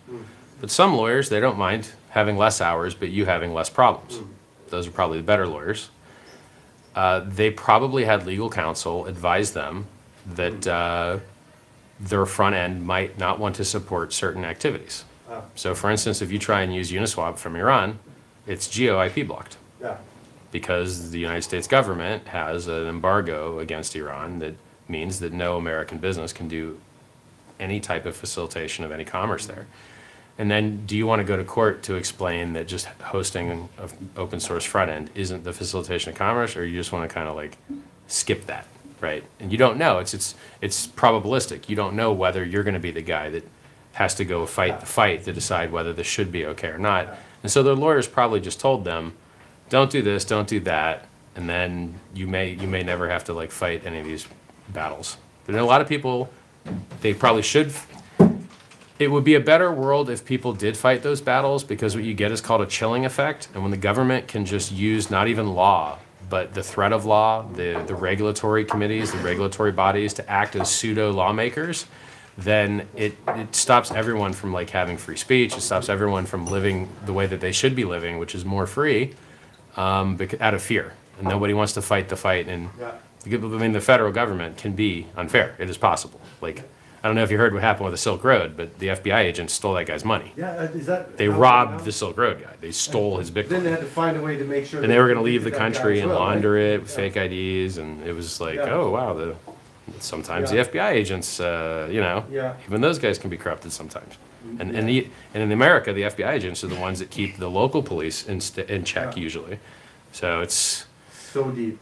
But some lawyers, they don't mind having less hours, but you having less problems. Those are probably the better lawyers. They probably had legal counsel advise them that their front end might not want to support certain activities. So for instance, if you try and use Uniswap from Iran, it's geo-IP blocked. Because the United States government has an embargo against Iran that means that no American business can do any type of facilitation of any commerce there. And then do you want to go to court to explain that just hosting an open source front end isn't the facilitation of commerce, or you just want to kind of like skip that, right? And you don't know, it's probabilistic. You don't know whether you're going to be the guy that has to go fight the fight to decide whether this should be okay or not. And so their lawyers probably just told them, don't do this, don't do that, and then you may never have to like fight any of these battles. But a lot of people, they probably should. It would be a better world if people did fight those battles, because what you get is called a chilling effect. And when the government can just use not even law, but the threat of law, the regulatory committees, the regulatory bodies to act as pseudo lawmakers, then it stops everyone from like having free speech. It stops everyone from living the way that they should be living, which is more free, out of fear. And nobody wants to fight the fight. And I mean, the federal government can be unfair. It is possible. Like, I don't know if you heard what happened with the Silk Road, but the FBI agents stole that guy's money. They robbed the Silk Road guy. They stole his Bitcoin. Then they had to find a way to make sure. And they were going to leave the country and launder it with fake IDs, and it was like, oh wow, sometimes the FBI agents, you know, even those guys can be corrupted sometimes. And in America, the FBI agents are the ones that keep the local police in check usually. So it's so deep.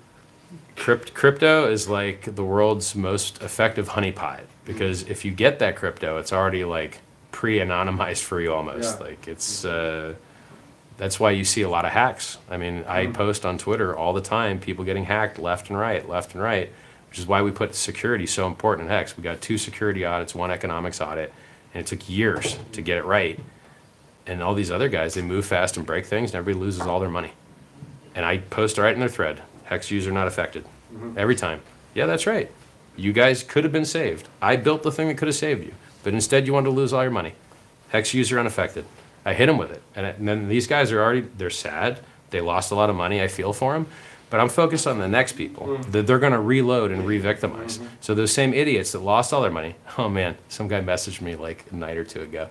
Crypto is like the world's most effective honeypot, because if you get that crypto, it's already like pre-anonymized for you almost. Like it's that's why you see a lot of hacks. I mean, I post on Twitter all the time people getting hacked left and right, which is why we put security so important in HEX. We got 2 security audits, 1 economics audit, and it took years to get it right. And all these other guys, they move fast and break things, and everybody loses all their money. And I post right in their thread, HEX user not affected. Every time. Yeah, that's right. You guys could have been saved. I built the thing that could have saved you, but instead you wanted to lose all your money. HEX user unaffected. I hit them with it. And then these guys are they're sad. They lost a lot of money. I feel for them. But I'm focused on the next people that they're going to reload and re-victimize. So those same idiots that lost all their money. Oh man, some guy messaged me like a night or 2 ago.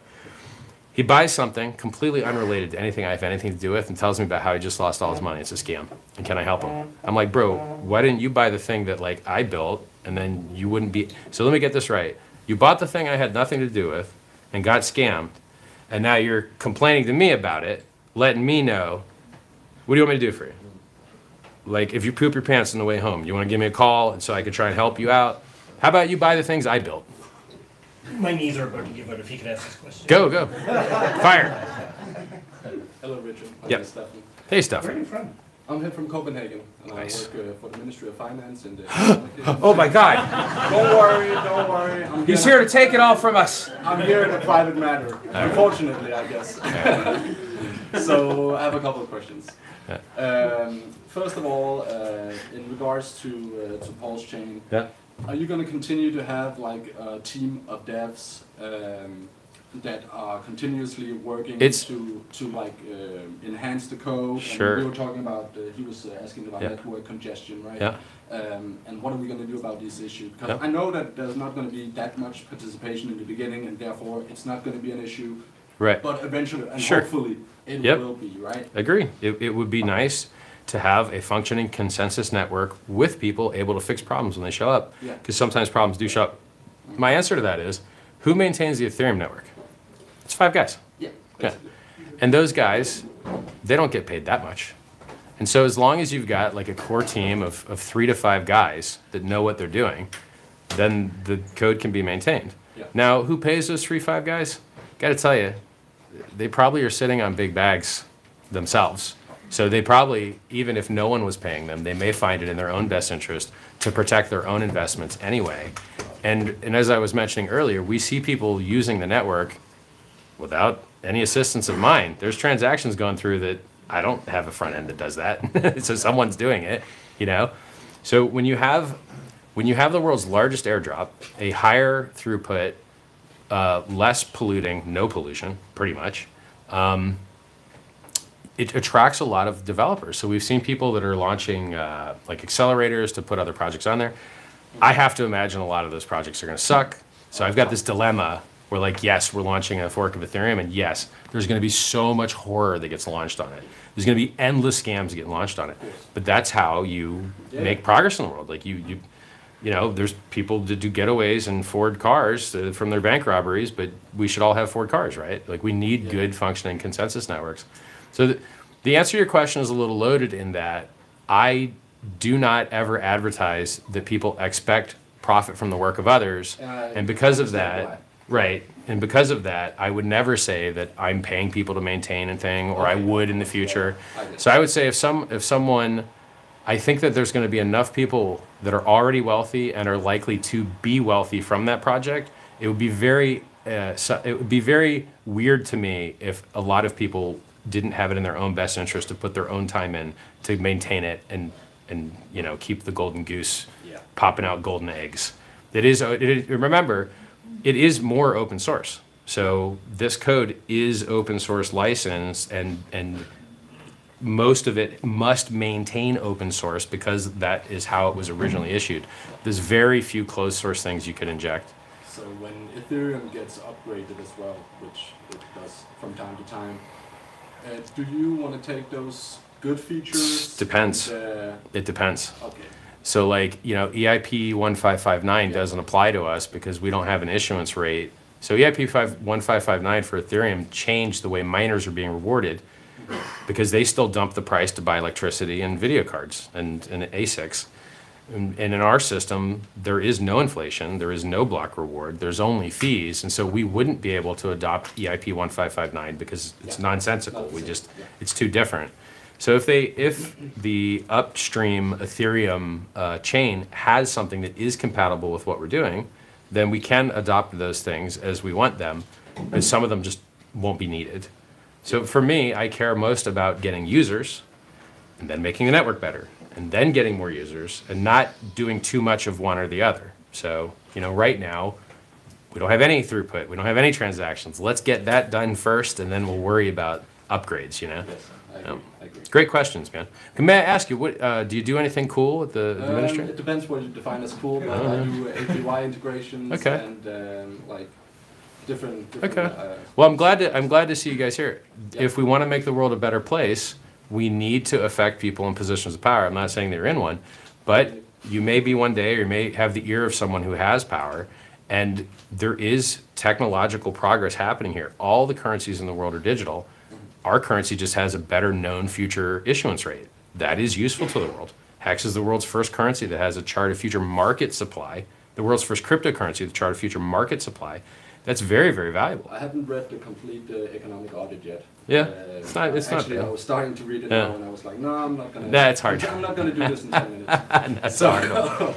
He buys something completely unrelated to anything I have anything to do with and tells me about how he just lost all his money. It's a scam. And can I help him? I'm like, bro, why didn't you buy the thing that like I built and then you wouldn't be... So let me get this right. You bought the thing I had nothing to do with and got scammed. And now you're complaining to me about it, letting me know, what do you want me to do for you? Like if you poop your pants on the way home, you want to give me a call and so I can try and help you out? How about you buy the things I built? My knees are about to give out if he could ask this question. Go, go. Fire. Hello, Richard. My Yep. name is Stefan. Hey, Stefan. Where are you from? I'm here from Copenhagen, and Nice. I work for the Ministry of Finance in the... Oh my God. Don't worry, don't worry. He's here to take it all from us. I'm here in a private matter, unfortunately, I guess. So I have a couple of questions. First of all, in regards to PulseChain, are you going to continue to have like a team of devs that are continuously working to like enhance the code? Sure. And we were talking about, he was asking about network congestion, right? Yeah. And what are we going to do about this issue? Because I know that there's not going to be that much participation in the beginning, and therefore it's not going to be an issue. Right. But eventually, and Sure. hopefully, it will be, right? Agree. It would be nice to have a functioning consensus network with people able to fix problems when they show up. Because sometimes problems do show up. My answer to that is, who maintains the Ethereum network? It's 5 guys. Yeah. And those guys, they don't get paid that much. And so as long as you've got like a core team of 3 to 5 guys that know what they're doing, then the code can be maintained. Now, who pays those 3, 5 guys? Got to tell you, they probably are sitting on big bags themselves. So they probably, even if no one was paying them, they may find it in their own best interest to protect their own investments anyway. And as I was mentioning earlier, we see people using the network without any assistance of mine. There's transactions going through that I don't have a front end that does that. So someone's doing it, you know? So when you have the world's largest airdrop, a higher throughput, less polluting, no pollution, pretty much, it attracts a lot of developers. So we've seen people that are launching like accelerators to put other projects on there. I have to imagine a lot of those projects are going to suck. So I've got this dilemma where like, yes, we're launching a fork of Ethereum, and yes, there's going to be so much horror that gets launched on it. There's going to be endless scams that get launched on it. But that's how you make progress in the world. Like you know, there's people that do getaways and Ford cars from their bank robberies, but we should all have Ford cars, right? Like we need good functioning consensus networks. So the answer to your question is a little loaded in that I do not ever advertise that people expect profit from the work of others. And because of that, right, and because of that, I would never say that I'm paying people to maintain a thing, or I would in the future. So I would say if someone, I think that there's going to be enough people that are already wealthy and are likely to be wealthy from that project. It would be very weird to me if a lot of people didn't have it in their own best interest to put their own time in to maintain it and you know, keep the golden goose popping out golden eggs. Remember, it is more open source. So this code is open source licensed, and most of it must maintain open source because that is how it was originally issued. There's very few closed source things you could inject. So when Ethereum gets upgraded as well, which it does from time to time, do you want to take those good features? Depends. It depends. Okay. So like, you know, EIP 1559 doesn't apply to us because we don't have an issuance rate. So EIP 1559 for Ethereum changed the way miners are being rewarded because they still dump the price to buy electricity and video cards and ASICs. And in our system, there is no inflation, there is no block reward, there's only fees, and so we wouldn't be able to adopt EIP 1559 because it's nonsensical. It's too different. So if the upstream Ethereum chain has something that is compatible with what we're doing, then we can adopt those things as we want them, and some of them just won't be needed. So for me, I care most about getting users and then making the network better, and then getting more users, and not doing too much of one or the other. So, you know, right now, we don't have any throughput, we don't have any transactions. Let's get that done first, and then we'll worry about upgrades, you know? Yes, I agree. Great questions, man. May I ask you, what do you do anything cool with the ministry? It depends what you define as cool, but I do API integrations and like different. Okay. Well, I'm glad to see you guys here. Yeah. If we want to make the world a better place, we need to affect people in positions of power. I'm not saying they're in one, but you may be one day, or you may have the ear of someone who has power, and there is technological progress happening here. All the currencies in the world are digital. Our currency just has a better known future issuance rate. That is useful to the world. HEX is the world's first currency that has a chart of future market supply, the world's first cryptocurrency with a chart of future market supply. That's very, very valuable. I haven't read the complete economic audit yet. Yeah, it's not actually, bad. I was starting to read it now, and I was like, no, I'm not gonna. That's hard. I'm not gonna do this in 10 minutes. That's hard.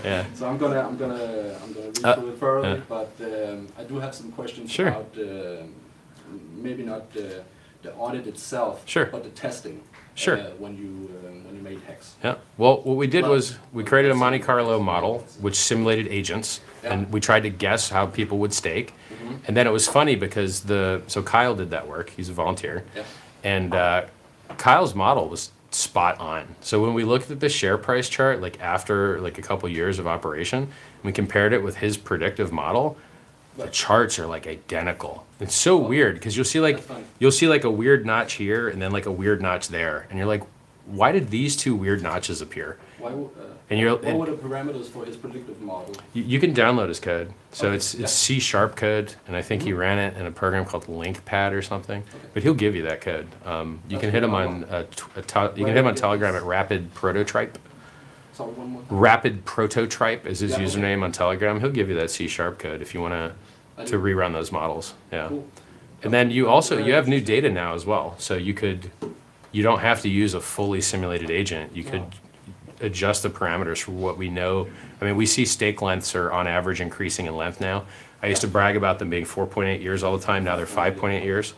Yeah. So I'm gonna read through it thoroughly, but I do have some questions about maybe not the audit itself, but the testing. Sure. When you made HEX. Yeah. Well, what we did was we created a Monte Carlo model which simulated agents, and we tried to guess how people would stake. And then it was funny because so Kyle did that work. He's a volunteer, and Kyle's model was spot on. So when we looked at the share price chart, like after like a couple years of operation, we compared it with his predictive model. The charts are like identical. It's so weird because you'll see like a weird notch here and then like a weird notch there, and you're like, why did these two weird notches appear? Why? What were the parameters for his predictive model? You can download his code. So it's C# code, and I think he ran it in a program called LinkPad or something. But he'll give you that code. You can hit him on Telegram at Rapid Prototype. Sorry, one more time. Rapid Prototype is his username on Telegram. He'll give you that C# code if you want to rerun those models. Yeah. Cool. And then you have new data now as well. So you don't have to use a fully simulated agent. You could adjust the parameters for what we know. I mean, we see stake lengths are on average increasing in length now. I used to brag about them being 4.8 years all the time. Now they're 5.8 years.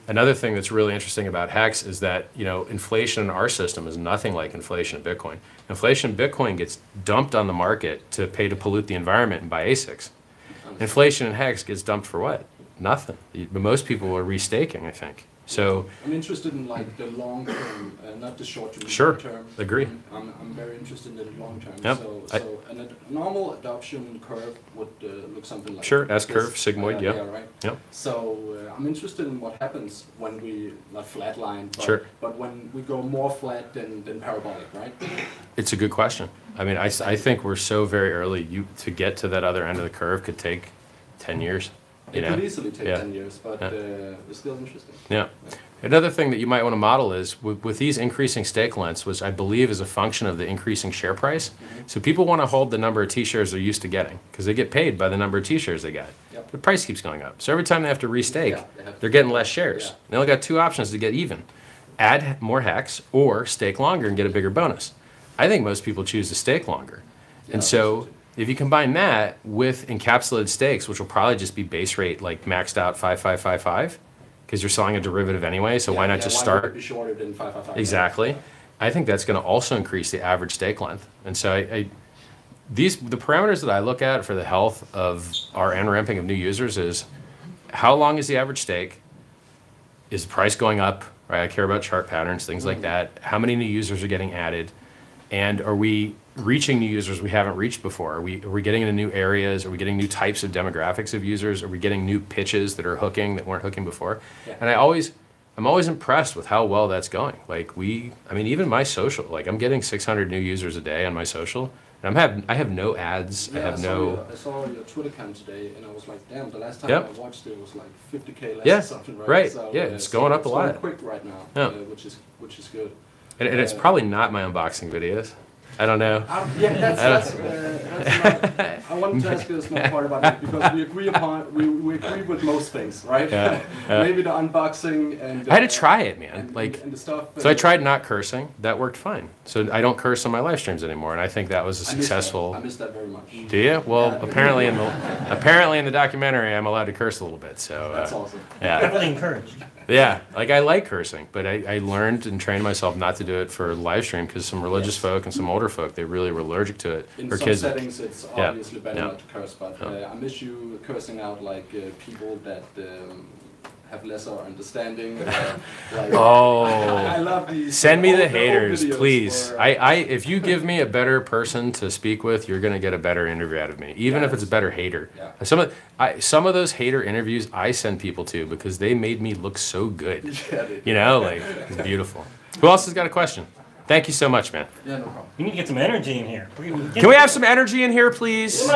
Another thing that's really interesting about HEX is that, inflation in our system is nothing like inflation in Bitcoin. Inflation in Bitcoin gets dumped on the market to pay to pollute the environment and buy ASICs. Inflation in HEX gets dumped for what? Nothing. Most people are restaking, I think. So I'm interested in like the long term, not the short term. Sure. Term. Agree. I'm very interested in the long term. Yep. So a normal adoption curve would look something like S curve, sigmoid, yeah, right. Yep. So I'm interested in what happens when we not flatline, but when we go more flat than parabolic, right? It's a good question. I mean, I think we're so very early. To get to that other end of the curve could take 10 years. It could easily take 10 years, but it's still interesting. Yeah. Another thing that you might want to model is with these increasing stake lengths, which I believe is a function of the increasing share price. So people want to hold the number of T-shares they're used to getting because they get paid by the number of T-shares they got. The price keeps going up. So every time they have to restake, they're getting less shares. They only got two options to get even. Add more HEX or stake longer and get a bigger bonus. I think most people choose to stake longer. And so if you combine that with encapsulated stakes, which will probably just be base rate like maxed out 5555, because you're selling a derivative anyway, so why not just start? Why would it be shorter than 555? Exactly. I think that's going to also increase the average stake length. And so the parameters that I look at for the health of our end-ramping of new users is how long is the average stake? Is the price going up? Right? I care about chart patterns, things like that. How many new users are getting added? And are we reaching new users we haven't reached before? Are we getting into new areas? Are we getting new types of demographics of users? Are we getting new pitches that are hooking that weren't hooking before? And I'm always impressed with how well that's going. Like even my social, like I'm getting 600 new users a day on my social. And I have no ads. I saw your Twitter account today, and I was like, damn, the last time I watched it was like 50K less or something, right? Right. So, it's going up a lot. It's going quick right now, which is good. And it's probably not my unboxing videos. I don't know. That's I wanted to ask you a small part about it because we agree with most things, right? Maybe the unboxing and I had to try it, man. And the stuff. So I tried not cursing. That worked fine. So I don't curse on my live streams anymore, and I think that was a successful. I missed that very much. Do you? Well, apparently in the documentary, I'm allowed to curse a little bit. So that's awesome. Yeah. Definitely encouraged. Yeah, like I like cursing, but I learned and trained myself not to do it for live stream because some religious folk and some older folk, they really were allergic to it. In some kids, settings, it's obviously better not to curse, but Yeah. I miss you cursing out like people that have lesser understanding. Oh, I love these. Send me the old haters, videos please. where, If you give me a better person to speak with, you're gonna get a better interview out of me, even if it's a better hater. Yeah. Some of those hater interviews I send people to because they made me look so good. Yeah, You know, like it's beautiful. Who else has got a question? Thank you so much, man. Yeah, no problem. You need to get some energy in here. Can we have some energy in here, please?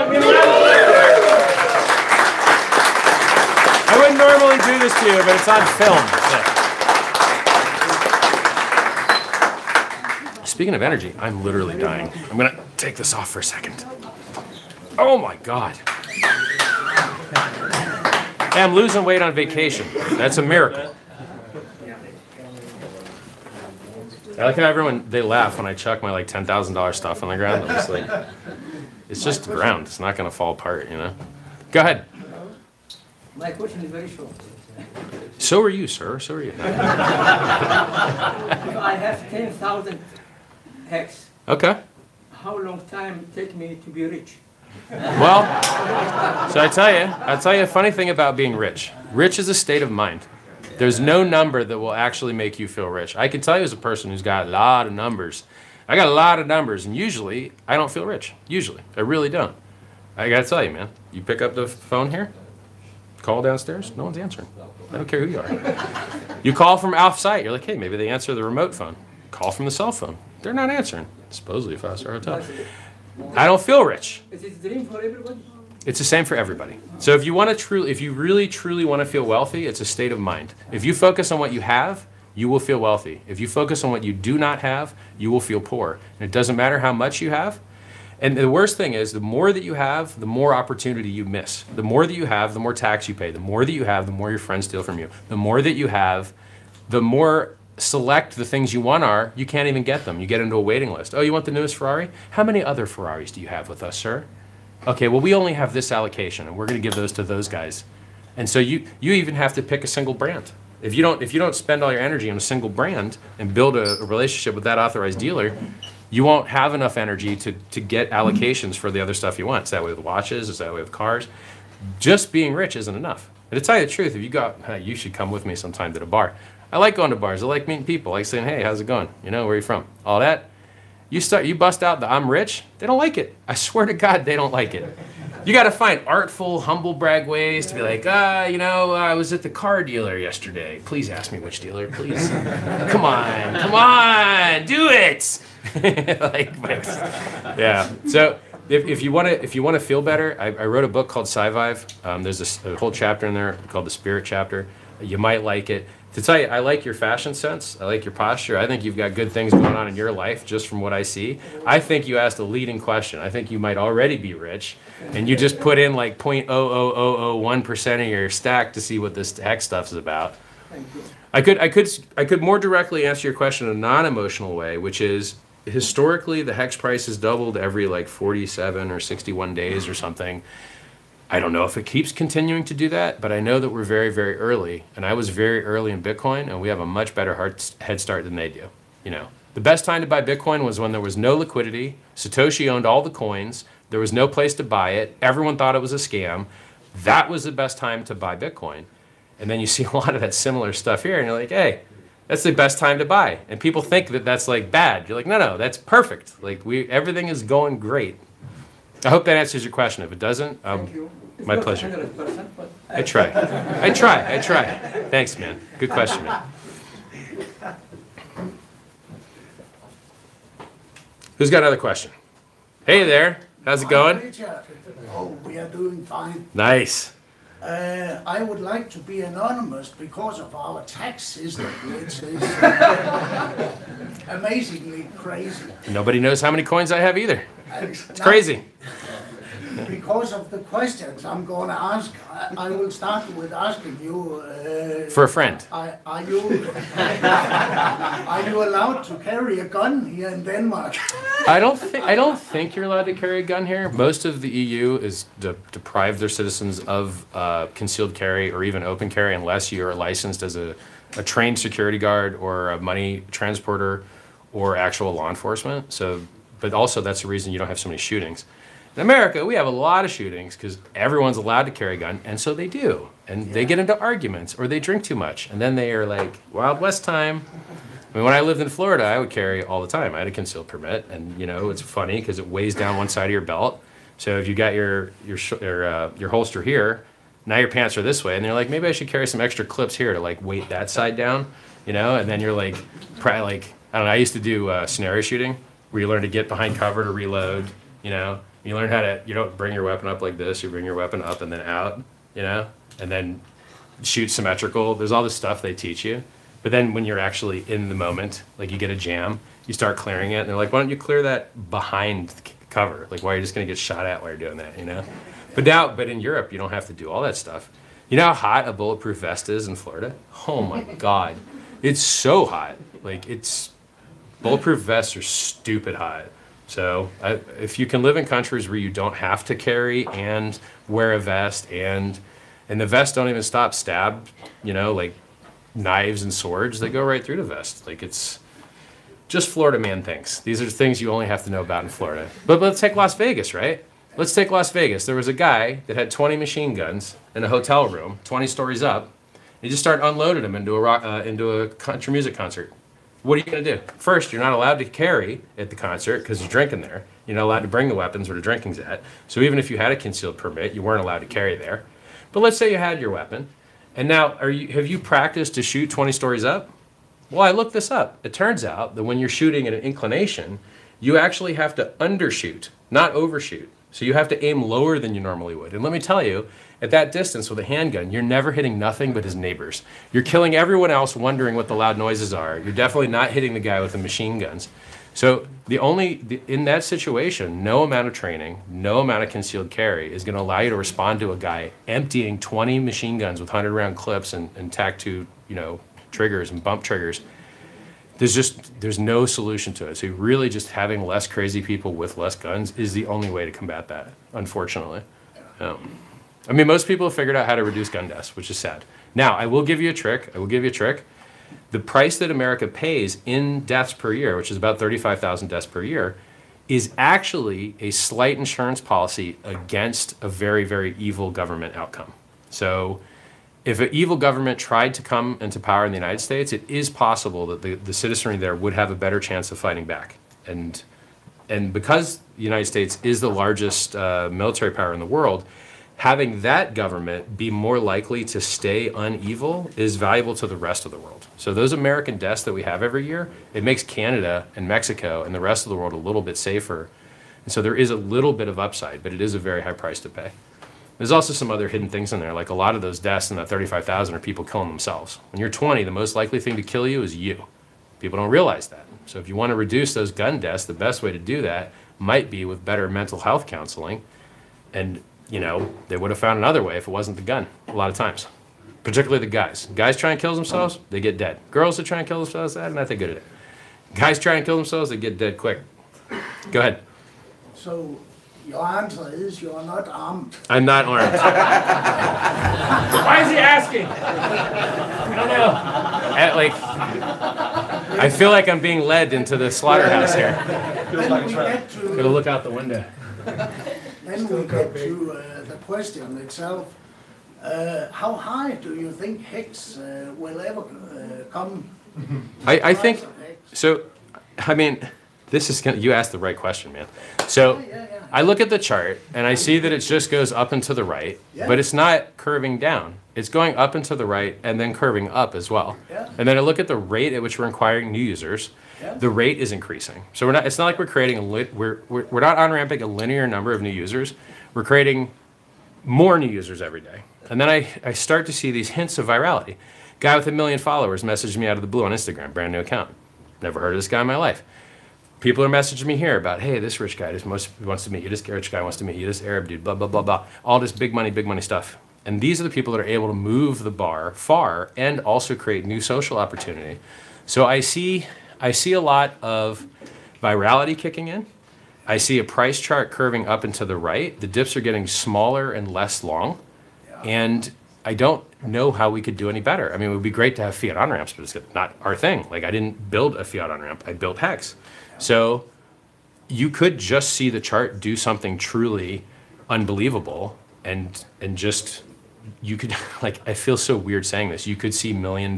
I wouldn't normally do this to you, but it's on film. Yeah. Speaking of energy, I'm literally dying. I'm gonna take this off for a second. Oh my God. Hey, I'm losing weight on vacation. That's a miracle. I like how everyone, they laugh when I chuck my like $10,000 stuff on the ground. I'm just like, it's just the ground. It's not gonna fall apart, you know? Go ahead. My question is very short. So are you, sir. So are you. If I have 10,000 HEX, Okay. how long time take me to be rich? Well, so I'll tell you a funny thing about being rich. Rich is a state of mind. There's no number that will actually make you feel rich. I can tell you as a person who's got a lot of numbers. I got a lot of numbers, and usually I don't feel rich. Usually. I really don't. I gotta tell you, man. You pick up the phone here, call downstairs, no one's answering. I don't care who you are. You call from off-site, you're like, hey, maybe they answer the remote phone. Call from the cell phone. They're not answering. Supposedly a five-star hotel. I don't feel rich. Is it a dream for everybody? It's the same for everybody. So if you really truly want to feel wealthy, it's a state of mind. If you focus on what you have, you will feel wealthy. If you focus on what you do not have, you will feel poor. And it doesn't matter how much you have. And the worst thing is, the more that you have, the more opportunity you miss. The more that you have, the more tax you pay. The more that you have, the more your friends steal from you. The more that you have, the more select the things you want are, you can't even get them. You get into a waiting list. Oh, you want the newest Ferrari? How many other Ferraris do you have with us, sir? Okay, well, we only have this allocation, and we're going to give those to those guys. And so you even have to pick a single brand. If you don't spend all your energy on a single brand and build a relationship with that authorized dealer, you won't have enough energy to get allocations for the other stuff you want. It's that way with watches, it's that way with cars. Just being rich isn't enough. And to tell you the truth, if you you should come with me sometime to the bar. I like going to bars. I like meeting people. I like saying, hey, how's it going? You know, where are you from? All that. You bust out the I'm rich, they don't like it. I swear to God, they don't like it. You got to find artful, humble brag ways to be like, you know, I was at the car dealer yesterday. Please ask me which dealer, please. Come on, do it. Yeah. So if you want to feel better, I wrote a book called Sci-Vive. There's a whole chapter in there called the Spirit chapter. You might like it. To tell you, I like your fashion sense. I like your posture. I think you've got good things going on in your life just from what I see. I think you asked a leading question. I think you might already be rich, and you just put in like 0.00001% of your stack to see what this HEX stuff is about. Thank you. I could more directly answer your question in a non-emotional way, which is historically the HEX price has doubled every like 47 or 61 days or something. I don't know if it keeps continuing to do that, but I know that we're very, very early, and I was very early in Bitcoin, and we have a much better head start than they do. You know, the best time to buy Bitcoin was when there was no liquidity. Satoshi owned all the coins. There was no place to buy it. Everyone thought it was a scam. That was the best time to buy Bitcoin. And then you see a lot of that similar stuff here, and you're like, hey, that's the best time to buy. And people think that that's like bad. You're like, no, that's perfect. Like everything is going great. I hope that answers your question. If it doesn't, my pleasure. I try. Thanks, man. Good question, man. Who's got another question? Hey there. How's it going? Richard. Oh, we are doing fine. Nice. I would like to be anonymous because of our tax system, which is amazingly crazy. Nobody knows how many coins I have either. It's crazy. Because of the questions I'm going to ask, I will start with asking you. For a friend. Are you allowed to carry a gun here in Denmark? I don't think you're allowed to carry a gun here. Most of the EU is deprive their citizens of concealed carry or even open carry unless you are licensed as a trained security guard or a money transporter or actual law enforcement. So, but also that's the reason you don't have so many shootings. In America, we have a lot of shootings because everyone's allowed to carry a gun, and so they do. And they get into arguments, or they drink too much, and then they are like, Wild West time. I mean, when I lived in Florida, I would carry all the time. I had a concealed permit, and you know, it's funny because it weighs down one side of your belt. So if you got your holster here, now your pants are this way, and you're like, maybe I should carry some extra clips here to like weight that side down, you know? And then you're like, probably like, I don't know, I used to do scenario shooting, where you learn to get behind cover to reload, you know? You learn how to, you don't bring your weapon up like this, you bring your weapon up and then out, you know? And then shoot symmetrical. There's all this stuff they teach you. But then when you're actually in the moment, like you get a jam, you start clearing it, and they're like, why don't you clear that behind cover? Like, why are you just gonna get shot at while you're doing that, you know? But in Europe, you don't have to do all that stuff. You know how hot a bulletproof vest is in Florida? Oh my God. It's so hot. Like, bulletproof vests are stupid hot. So if you can live in countries where you don't have to carry and wear a vest, and the vests don't even stop stab, you know, like knives and swords, they go right through the vest. Like, it's just Florida man things. These are things you only have to know about in Florida. But let's take Las Vegas, right? Let's take Las Vegas. There was a guy that had 20 machine guns in a hotel room, 20 stories up. He just started unloading them into a country music concert. What are you going to do? First, you're not allowed to carry at the concert because you're drinking there. You're not allowed to bring the weapons where the drinking's at. So even if you had a concealed permit, you weren't allowed to carry there. But let's say you had your weapon, and now have you practiced to shoot 20 stories up? Well, I looked this up. It turns out that when you're shooting at an inclination, you actually have to undershoot, not overshoot. So you have to aim lower than you normally would. And let me tell you, at that distance with a handgun, you're never hitting nothing but his neighbors. You're killing everyone else wondering what the loud noises are. You're definitely not hitting the guy with the machine guns. So in that situation, no amount of training, no amount of concealed carry is going to allow you to respond to a guy emptying 20 machine guns with 100-round clips and TAC-2, you know, triggers and bump triggers. There's no solution to it. So really just having less crazy people with less guns is the only way to combat that, unfortunately. I mean, most people have figured out how to reduce gun deaths, which is sad. Now, I will give you a trick. The price that America pays in deaths per year, which is about 35,000 deaths per year, is actually a slight insurance policy against a very, very evil government outcome. So if an evil government tried to come into power in the United States, it is possible that the citizenry there would have a better chance of fighting back. And because the United States is the largest military power in the world, having that government be more likely to stay unevil is valuable to the rest of the world. So those American deaths that we have every year, it makes Canada and Mexico and the rest of the world a little bit safer. And so there is a little bit of upside, but it is a very high price to pay. There's also some other hidden things in there, like a lot of those deaths in that 35,000 are people killing themselves. When you're 20, the most likely thing to kill you is you. People don't realize that. So if you want to reduce those gun deaths, the best way to do that might be with better mental health counseling. And you know, they would have found another way if it wasn't the gun, a lot of times. Particularly the guys. Guys try and kill themselves, they get dead. Girls that try and kill themselves, they're not that good at it. Guys try and kill themselves, they get dead quick. Go ahead. So, your answer is you're not armed. I'm not armed. Why is he asking? I don't know. I feel like I'm being led into the slaughterhouse here. Gotta look out the window. Then we get to the question itself. How high do you think HEX will ever come? I think, so, I mean, you asked the right question, man. So, I look at the chart, and I see that it just goes up and to the right, but it's not curving down. It's going up and to the right, and then curving up as well. And then I look at the rate at which we're acquiring new users. The rate is increasing. So it's not like we're creating we're not on-ramping a linear number of new users. We're creating more new users every day. And then I start to see these hints of virality. Guy with 1 million followers messaged me out of the blue on Instagram, brand new account. Never heard of this guy in my life. People are messaging me here about, hey, this rich guy just wants to meet you, this rich guy wants to meet you, this Arab dude, blah, blah, blah, blah. All this big money stuff. And these are the people that are able to move the bar far and also create new social opportunity. So I see a lot of virality kicking in. I see a price chart curving up and to the right. The dips are getting smaller and less long. And I don't know how we could do any better. I mean, it would be great to have fiat on-ramps, but it's not our thing. Like, I didn't build a fiat on-ramp. I built HEX. So you could just see the chart do something truly unbelievable, and just, you could, like, I feel so weird saying this, you could see $1 million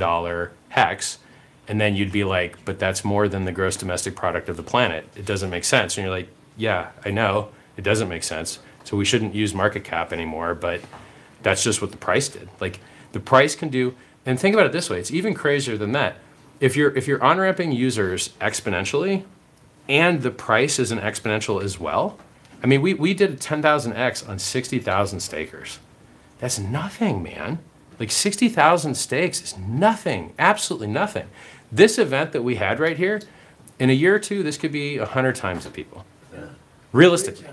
HEX, and then you'd be like, but that's more than the gross domestic product of the planet. It doesn't make sense. And you're like, yeah, I know, it doesn't make sense. So we shouldn't use market cap anymore, but that's just what the price did. Like, the price can do, and think about it this way, it's even crazier than that. If you're on-ramping users exponentially, and the price is an exponential as well, I mean, we did a 10,000x on 60,000 stakers. That's nothing, man. Like 60,000 stakes is nothing, absolutely nothing. This event that we had right here, in a year or two, this could be 100 times the people. Yeah. Realistically.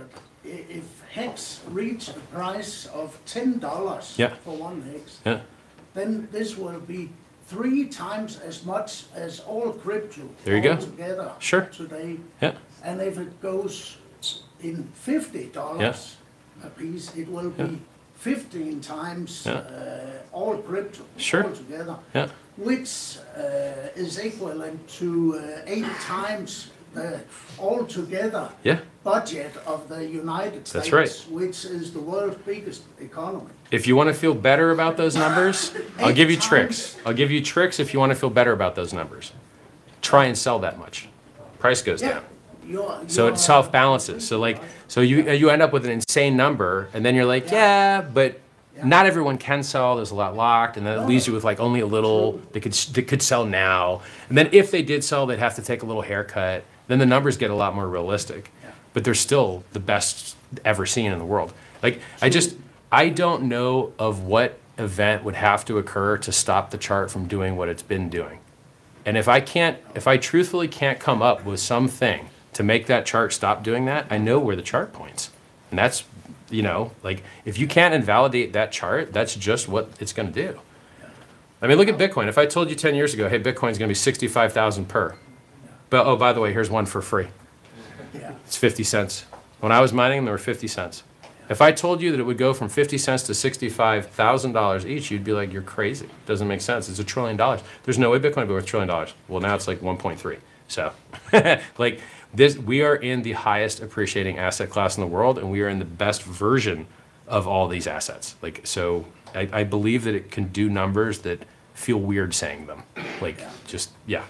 If HEX reach a price of $10 yeah. for one HEX, yeah. then this will be 3 times as much as all crypto there you go. Together sure. today. Yeah. And if it goes in $50 yeah. a piece, it will be 15 times yeah. all crypto sure. altogether, yeah. which is equivalent to 8 times the altogether yeah. budget of the United States, that's right. which is the world's biggest economy. If you want to feel better about those numbers, I'll give you tricks. I'll give you tricks if you want to feel better about those numbers. Try and sell that much. Price goes yeah. down. So it self-balances. So you end up with an insane number, and then you're like, yeah, but not everyone can sell. There's a lot locked, and then it leaves you with like only a little that could sell now. And then if they did sell, they'd have to take a little haircut. Then the numbers get a lot more realistic. But they're still the best ever seen in the world. Like I don't know of what event would have to occur to stop the chart from doing what it's been doing. And if I truthfully can't come up with something to make that chart stop doing that, I know where the chart points. And that's, you know, like if you can't invalidate that chart, that's just what it's going to do. I mean, look at Bitcoin. If I told you 10 years ago, hey, Bitcoin's going to be 65,000 per. But oh, by the way, here's one for free. It's 50 cents. When I was mining them, they were 50 cents. If I told you that it would go from 50 cents to $65,000 each, you'd be like, you're crazy. It doesn't make sense. It's $1 trillion. There's no way Bitcoin would be worth $1 trillion. Well, now it's like 1.3. So, like this, we are in the highest appreciating asset class in the world, and we are in the best version of all these assets. Like, so I believe that it can do numbers that feel weird saying them. Like, just, yeah.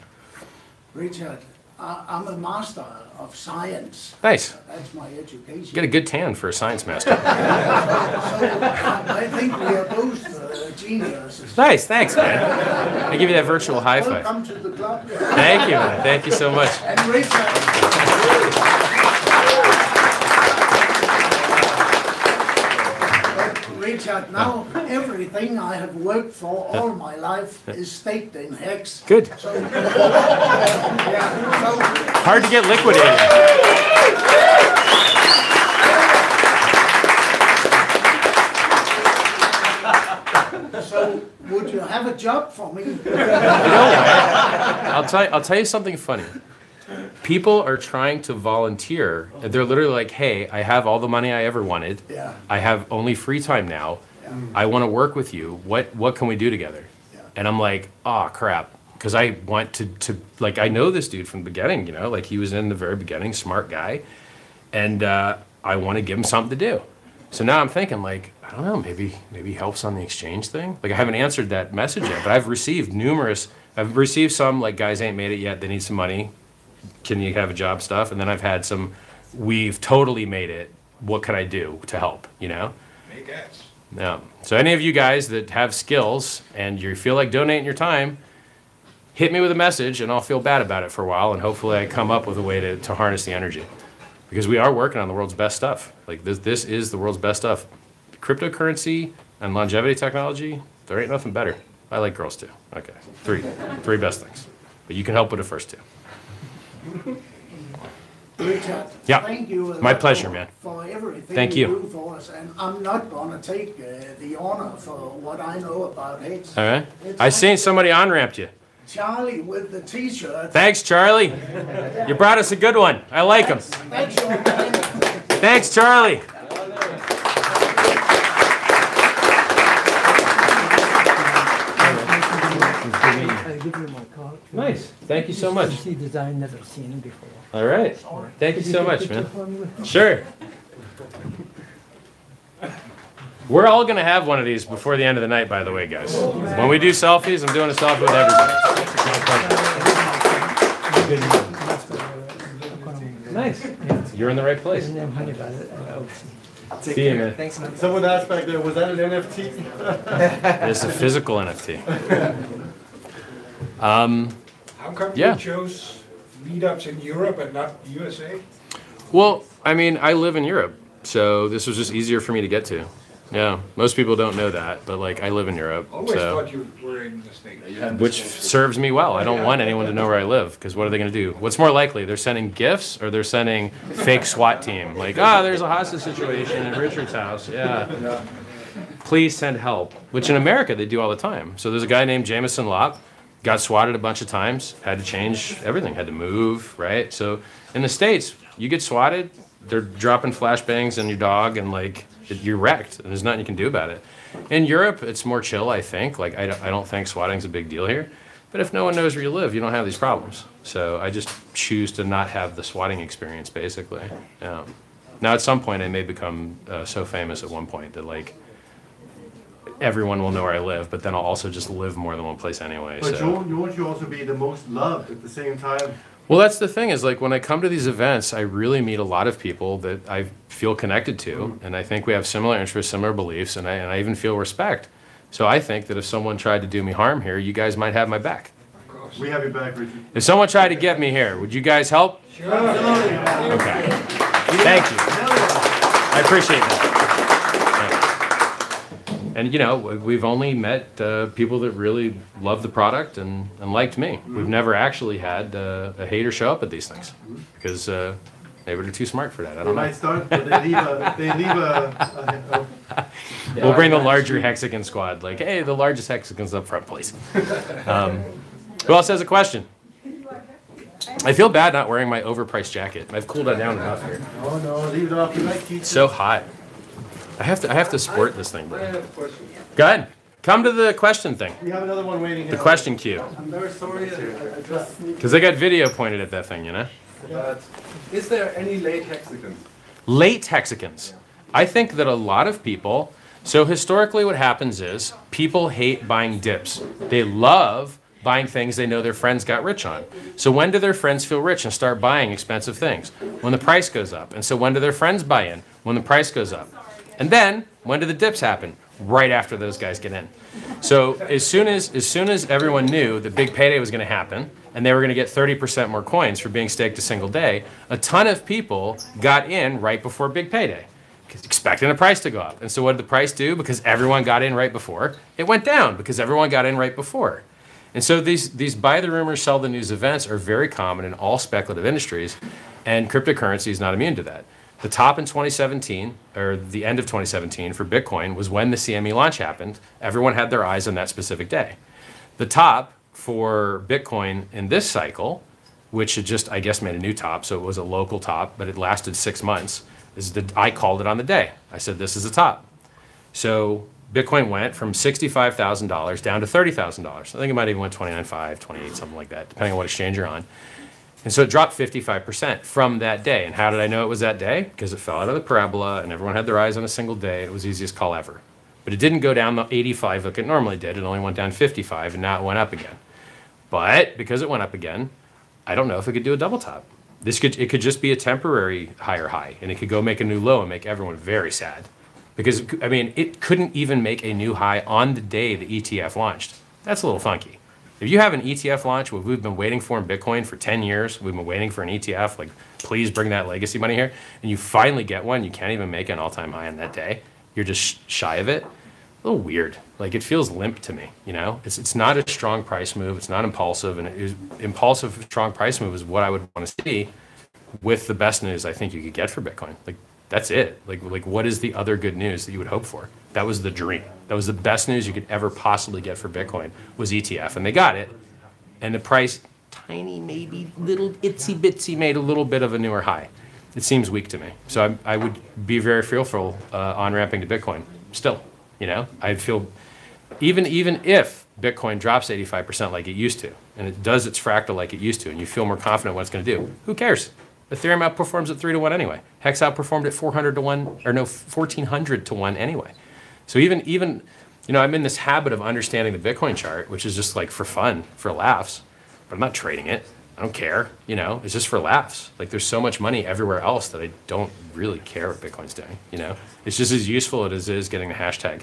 Richard, I'm a master of science. Nice. That's my education. You get a good tan for a science master. So I think we are both geniuses. Nice, thanks, man. I give you that virtual high five. Welcome to the club. Thank you, man. Thank you so much. And Richard. Richard, now everything I have worked for all my life is staked in HEX. Good. So, hard to get liquidated. So, would you have a job for me? You know what? I'll tell you something funny. People are trying to volunteer. They're literally like, hey, I have all the money I ever wanted. Yeah. I have only free time now. Yeah. I want to work with you. What can we do together? Yeah. And I'm like, oh, crap. Because I want to, like, I know this dude from the beginning, you know, like he was in the very beginning, smart guy. And I want to give him something to do. So now I'm thinking, like, I don't know, maybe helps on the exchange thing. Like, I haven't answered that message yet, but I've received some, like, guys ain't made it yet, they need some money. Can you have a job stuff? And then I've had some, we've totally made it. What can I do to help, you know? Make X. Yeah. So any of you guys that have skills and you feel like donating your time, hit me with a message and I'll feel bad about it for a while, and hopefully I come up with a way to harness the energy. Because we are working on the world's best stuff. Like this is the world's best stuff. Cryptocurrency and longevity technology, there ain't nothing better. I like girls too. Okay, three best things. But you can help with the first two. Richard, yeah. Thank you. My pleasure, man. For everything Thank you you do for us, and I'm not gonna take the honor for what I know about HEX. All right. I seen somebody on-ramped you. Charlie with the T-shirt. Thanks, Charlie. You brought us a good one. I like him. Thanks, Charlie. I'll give you my card. Nice. Thank you so much. See design never seen before. All right. Thank you so much, man. Sure. We're all going to have one of these before the end of the night, by the way, guys. When we do selfies, I'm doing a selfie with everybody. Nice. You're in the right place. See you, man. Thanks, man. Someone asked back there, was that an NFT? It's a physical NFT. How come you chose meetups in Europe and not USA? Well, I mean, I live in Europe, so this was just easier for me to get to. Yeah, most people don't know that, but like I live in Europe, Always so thought you were in the States. which serves me well. I don't want anyone to know where I live because what are they going to do? What's more likely? They're sending gifts or they're sending fake SWAT team. Like, there's a hostage situation in Richard's house. Yeah. Please send help. Which in America they do all the time. So there's a guy named Jameson Lopp, got swatted a bunch of times, had to change everything, had to move, right? So in the States, you get swatted, they're dropping flashbangs on your dog and like you're wrecked and there's nothing you can do about it. In Europe, it's more chill, I think. Like I don't think swatting's a big deal here. But if no one knows where you live, you don't have these problems. So I just choose to not have the swatting experience, basically. Yeah. Now at some point, I may become so famous at one point that like everyone will know where I live, but then I'll also just live more than one place anyway. But so. won't you also be the most loved at the same time? Well, that's the thing is like when I come to these events, I really meet a lot of people that I feel connected to, and I think we have similar interests, similar beliefs, and I even feel respect. So I think that if someone tried to do me harm here, you guys might have my back. We have your back, Richard. If someone tried to get me here, would you guys help? Sure. Okay. Thank you. I appreciate that. And you know, we've only met people that really love the product and liked me. We've never actually had a hater show up at these things because maybe they're too smart for that. I don't know. They might start, but they leave a We'll bring the larger Hexican squad. Like, hey, the largest Hexicans up front, please. Who else has a question? I feel bad not wearing my overpriced jacket. I've cooled that down enough here. Oh no, leave it off. It's so hot. I have to sport this thing, bro. Go ahead. Come to the question thing. We have another one waiting. The question queue. I'm very sorry. Because I got video pointed at that thing, you know? Is there any late Hexicans? Late Hexicans. I think that a lot of people, so historically what happens is people hate buying dips. They love buying things they know their friends got rich on. So when do their friends feel rich and start buying expensive things? When the price goes up. And so when do their friends buy in? When the price goes up. And then when do the dips happen? Right after those guys get in. So as soon as everyone knew the big payday was going to happen and they were going to get 30% more coins for being staked a single day, a ton of people got in right before big payday, expecting the price to go up. And so what did the price do? Because everyone got in right before, it went down because everyone got in right before. And so these buy the rumors, sell the news events are very common in all speculative industries, and cryptocurrency is not immune to that. The top in 2017, or the end of 2017 for Bitcoin was when the CME launch happened. Everyone had their eyes on that specific day. The top for Bitcoin in this cycle, which had just, I guess, made a new top, so it was a local top, but it lasted 6 months, I called it on the day. I said, this is the top. So Bitcoin went from $65,000 down to $30,000. I think it might even went 29.5, 28, something like that, depending on what exchange you're on. And so it dropped 55% from that day. And how did I know it was that day? Because it fell out of the parabola and everyone had their eyes on a single day. It was the easiest call ever. But it didn't go down the 85 like it normally did. It only went down 55 and now it went up again. But because it went up again, I don't know if it could do a double top. It could just be a temporary higher high and it could go make a new low and make everyone very sad. Because, I mean, it couldn't even make a new high on the day the ETF launched. That's a little funky. If you have an ETF launch, what we've been waiting for in Bitcoin for 10 years, we've been waiting for an ETF, like, please bring that legacy money here, and you finally get one, you can't even make an all-time high on that day, you're just shy of it, a little weird. Like, it feels limp to me, you know? It's not a strong price move, it's not impulsive, and impulsive, strong price move is what I would want to see with the best news I think you could get for Bitcoin. Like, that's it. Like, what is the other good news that you would hope for? That was the dream. That was the best news you could ever possibly get for Bitcoin was ETF. And they got it. And the price, tiny, maybe little itsy bitsy, made a little bit of a newer high. It seems weak to me. So I would be very fearful on ramping to Bitcoin still. You know, I'd feel, even if Bitcoin drops 85% like it used to, and it does its fractal like it used to, and you feel more confident what it's going to do, who cares? Ethereum outperforms at 3 to 1 anyway. Hex outperformed at 400 to 1, or no, 1400 to 1 anyway. So even, you know, I'm in this habit of understanding the Bitcoin chart, which is just like for fun, for laughs, but I'm not trading it. I don't care, you know, it's just for laughs. Like there's so much money everywhere else that I don't really care what Bitcoin's doing, you know? It's just as useful as it is getting the hashtag.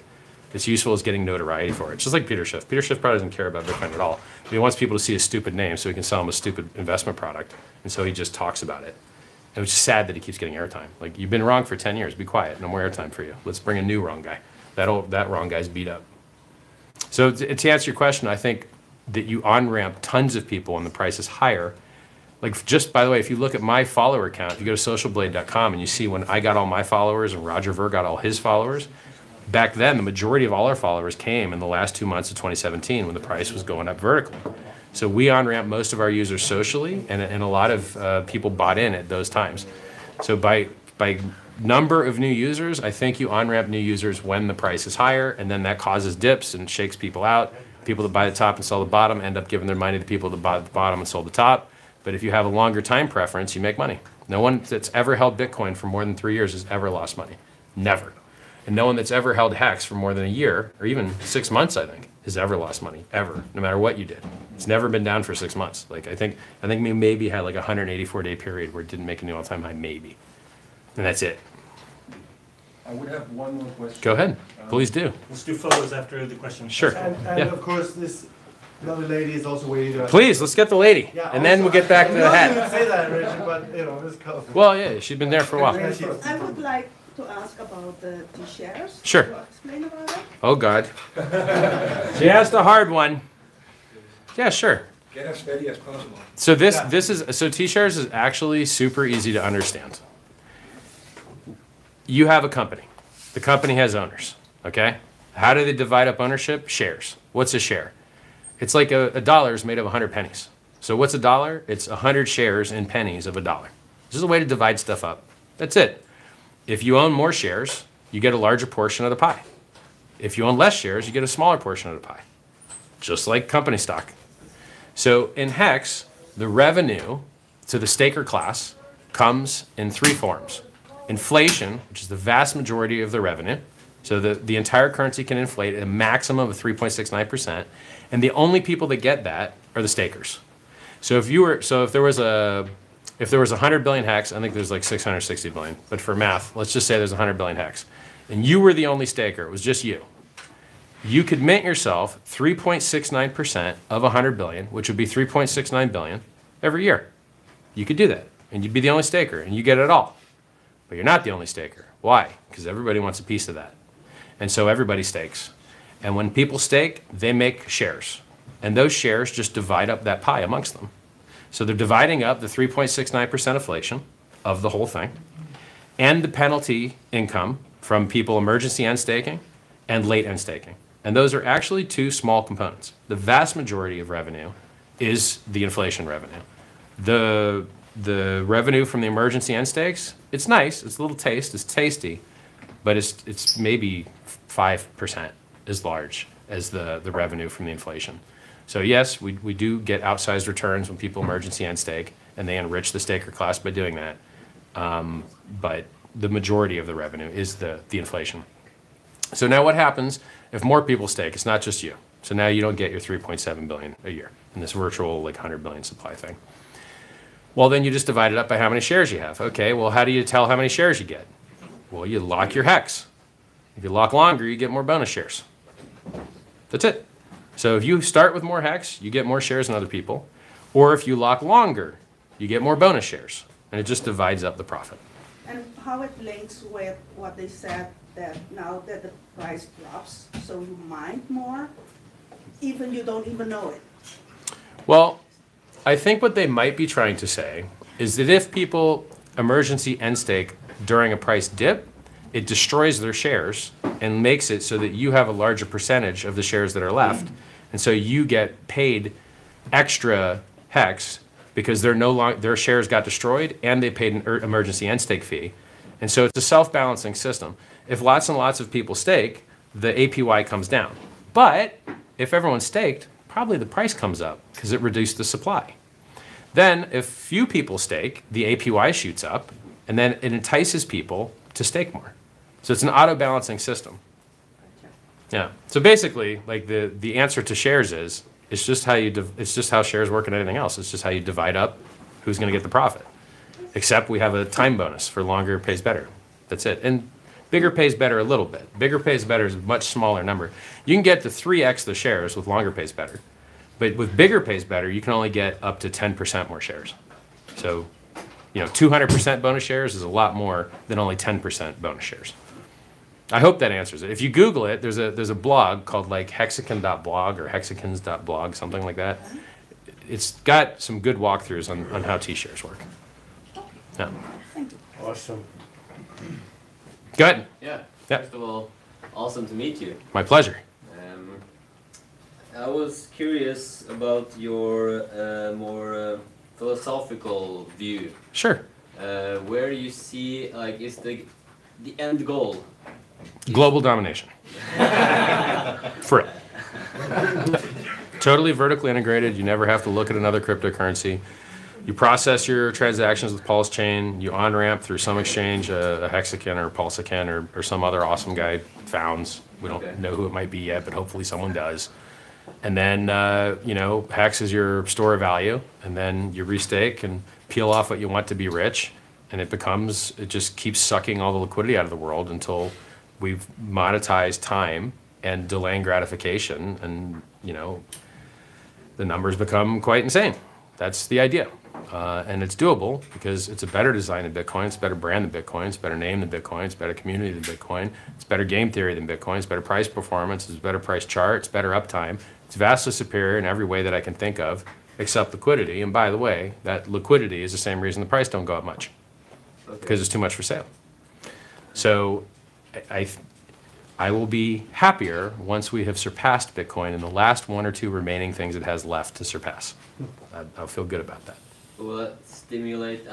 It's useful as getting notoriety for it. It's just like Peter Schiff. Peter Schiff probably doesn't care about Bitcoin at all. But he wants people to see a stupid name so he can sell them a stupid investment product. And so he just talks about it. And it's sad that he keeps getting airtime. Like, you've been wrong for 10 years. Be quiet. No more airtime for you. Let's bring a new wrong guy. That wrong guy's beat up. So to answer your question, I think that you on-ramp tons of people when the price is higher. Like, just by the way, if you look at my follower count, if you go to socialblade.com and you see when I got all my followers and Roger Ver got all his followers, back then, the majority of all our followers came in the last 2 months of 2017 when the price was going up vertically. So we on-ramp most of our users socially, and a lot of people bought in at those times. So by number of new users, I think you on-ramp new users when the price is higher, and then that causes dips and shakes people out. People that buy the top and sell the bottom end up giving their money to people that bought the bottom and sold the top. But if you have a longer time preference, you make money. No one that's ever held Bitcoin for more than 3 years has ever lost money. Never. And no one that's ever held HEX for more than a year, or even 6 months, I think, has ever lost money, ever, no matter what you did. It's never been down for 6 months. Like, I think we maybe had like a 184-day period where it didn't make a new all-time high, maybe. And that's it. I would have one more question. Go ahead. Please do. Let's do photos after the question. Sure. And yeah. of course, this another lady is also waiting to ask. Please, let's get the lady. Yeah, and then we'll get back to the hat. I didn't say that, Richard, but, you know, this color. Well, yeah, she's been there for a while. I would like to ask about the T-shares. Sure. Can you explain about that? Oh, God. She asked a hard one. Yeah, sure. Get as ready as possible. So so T-shares is actually super easy to understand. You have a company. The company has owners, okay? How do they divide up ownership? Shares. What's a share? It's like a dollar is made of 100 pennies. So what's a dollar? It's 100 shares in pennies of a dollar. This is a way to divide stuff up. That's it. If you own more shares, you get a larger portion of the pie. If you own less shares, you get a smaller portion of the pie. Just like company stock. So in HEX, the revenue to the staker class comes in 3 forms. Inflation, which is the vast majority of the revenue. So the entire currency can inflate at a maximum of 3.69%. And the only people that get that are the stakers. So if there was 100 billion HEX, I think there's like 660 billion. But for math, let's just say there's 100 billion HEX. And you were the only staker, it was just you. You could mint yourself 3.69% of 100 billion, which would be 3.69 billion every year. You could do that. And you'd be the only staker, and you get it all. But you're not the only staker. Why? Because everybody wants a piece of that. And so everybody stakes. And when people stake, they make shares. And those shares just divide up that pie amongst them. So they're dividing up the 3.69% inflation of the whole thing and the penalty income from people emergency end staking and late end staking. And those are actually 2 small components. The vast majority of revenue is the inflation revenue. The revenue from the emergency end stakes, it's nice, it's a little taste, it's tasty, but it's maybe 5% as large as the revenue from the inflation. So yes, we do get outsized returns when people emergency end stake, and they enrich the staker class by doing that. But the majority of the revenue is the inflation. So now what happens if more people stake? It's not just you. So now you don't get your 3.7 billion a year in this virtual like 100 billion supply thing. Well, then you just divide it up by how many shares you have. Okay, well, how do you tell how many shares you get? Well, you lock your HEX. If you lock longer, you get more bonus shares. That's it. So if you start with more HEX, you get more shares than other people. Or if you lock longer, you get more bonus shares. And it just divides up the profit. And how it links with what they said that now that the price drops, so you mine more, even you don't even know it. Well, I think what they might be trying to say is that if people emergency end stake during a price dip, it destroys their shares and makes it so that you have a larger percentage of the shares that are left. And so you get paid extra HEX because their shares got destroyed and they paid an emergency end stake fee. And so it's a self-balancing system. If lots and lots of people stake, the APY comes down. But if everyone staked, probably the price comes up because it reduced the supply. Then if few people stake, the APY shoots up, and then it entices people to stake more. So it's an auto-balancing system. Yeah. So basically, like the answer to shares is, it's just how shares work in anything else. It's just how you divide up who's going to get the profit. Except we have a time bonus for longer pays better. That's it. And bigger pays better a little bit. Bigger pays better is a much smaller number. You can get to 3x the shares with longer pays better. But with bigger pays better, you can only get up to 10% more shares. So, 200% bonus shares is a lot more than only 10% bonus shares. I hope that answers it. If you Google it, there's a blog called like hexicon.blog or hexicans.blog, something like that. It's got some good walkthroughs on how T-shares work. Yeah. Awesome. Go ahead. Yeah. Yeah. First of all, awesome to meet you. My pleasure. I was curious about your more philosophical view. Sure. Where do you see, like, is the end goal? Global domination. For it. Totally vertically integrated. You never have to look at another cryptocurrency. You process your transactions with PulseChain. You on-ramp through some exchange, a Hexicon or PulseChain or some other awesome guy founds. We don't know who it might be yet, but hopefully someone does. And then, HEX is your store of value. And then you restake and peel off what you want to be rich. And it just keeps sucking all the liquidity out of the world until we've monetized time and delaying gratification. And, the numbers become quite insane. That's the idea. And it's doable because it's a better design than Bitcoin, it's a better brand than Bitcoin, it's a better name than Bitcoin, it's a better community than Bitcoin, it's better game theory than Bitcoin, it's better price performance, it's a better price chart, it's better uptime. It's vastly superior in every way that I can think of, except liquidity. And by the way, that liquidity is the same reason the price don't go up much, because it's too much for sale. So I will be happier once we have surpassed Bitcoin and the last one or two remaining things it has left to surpass. I'll feel good about that. Will that stimulate,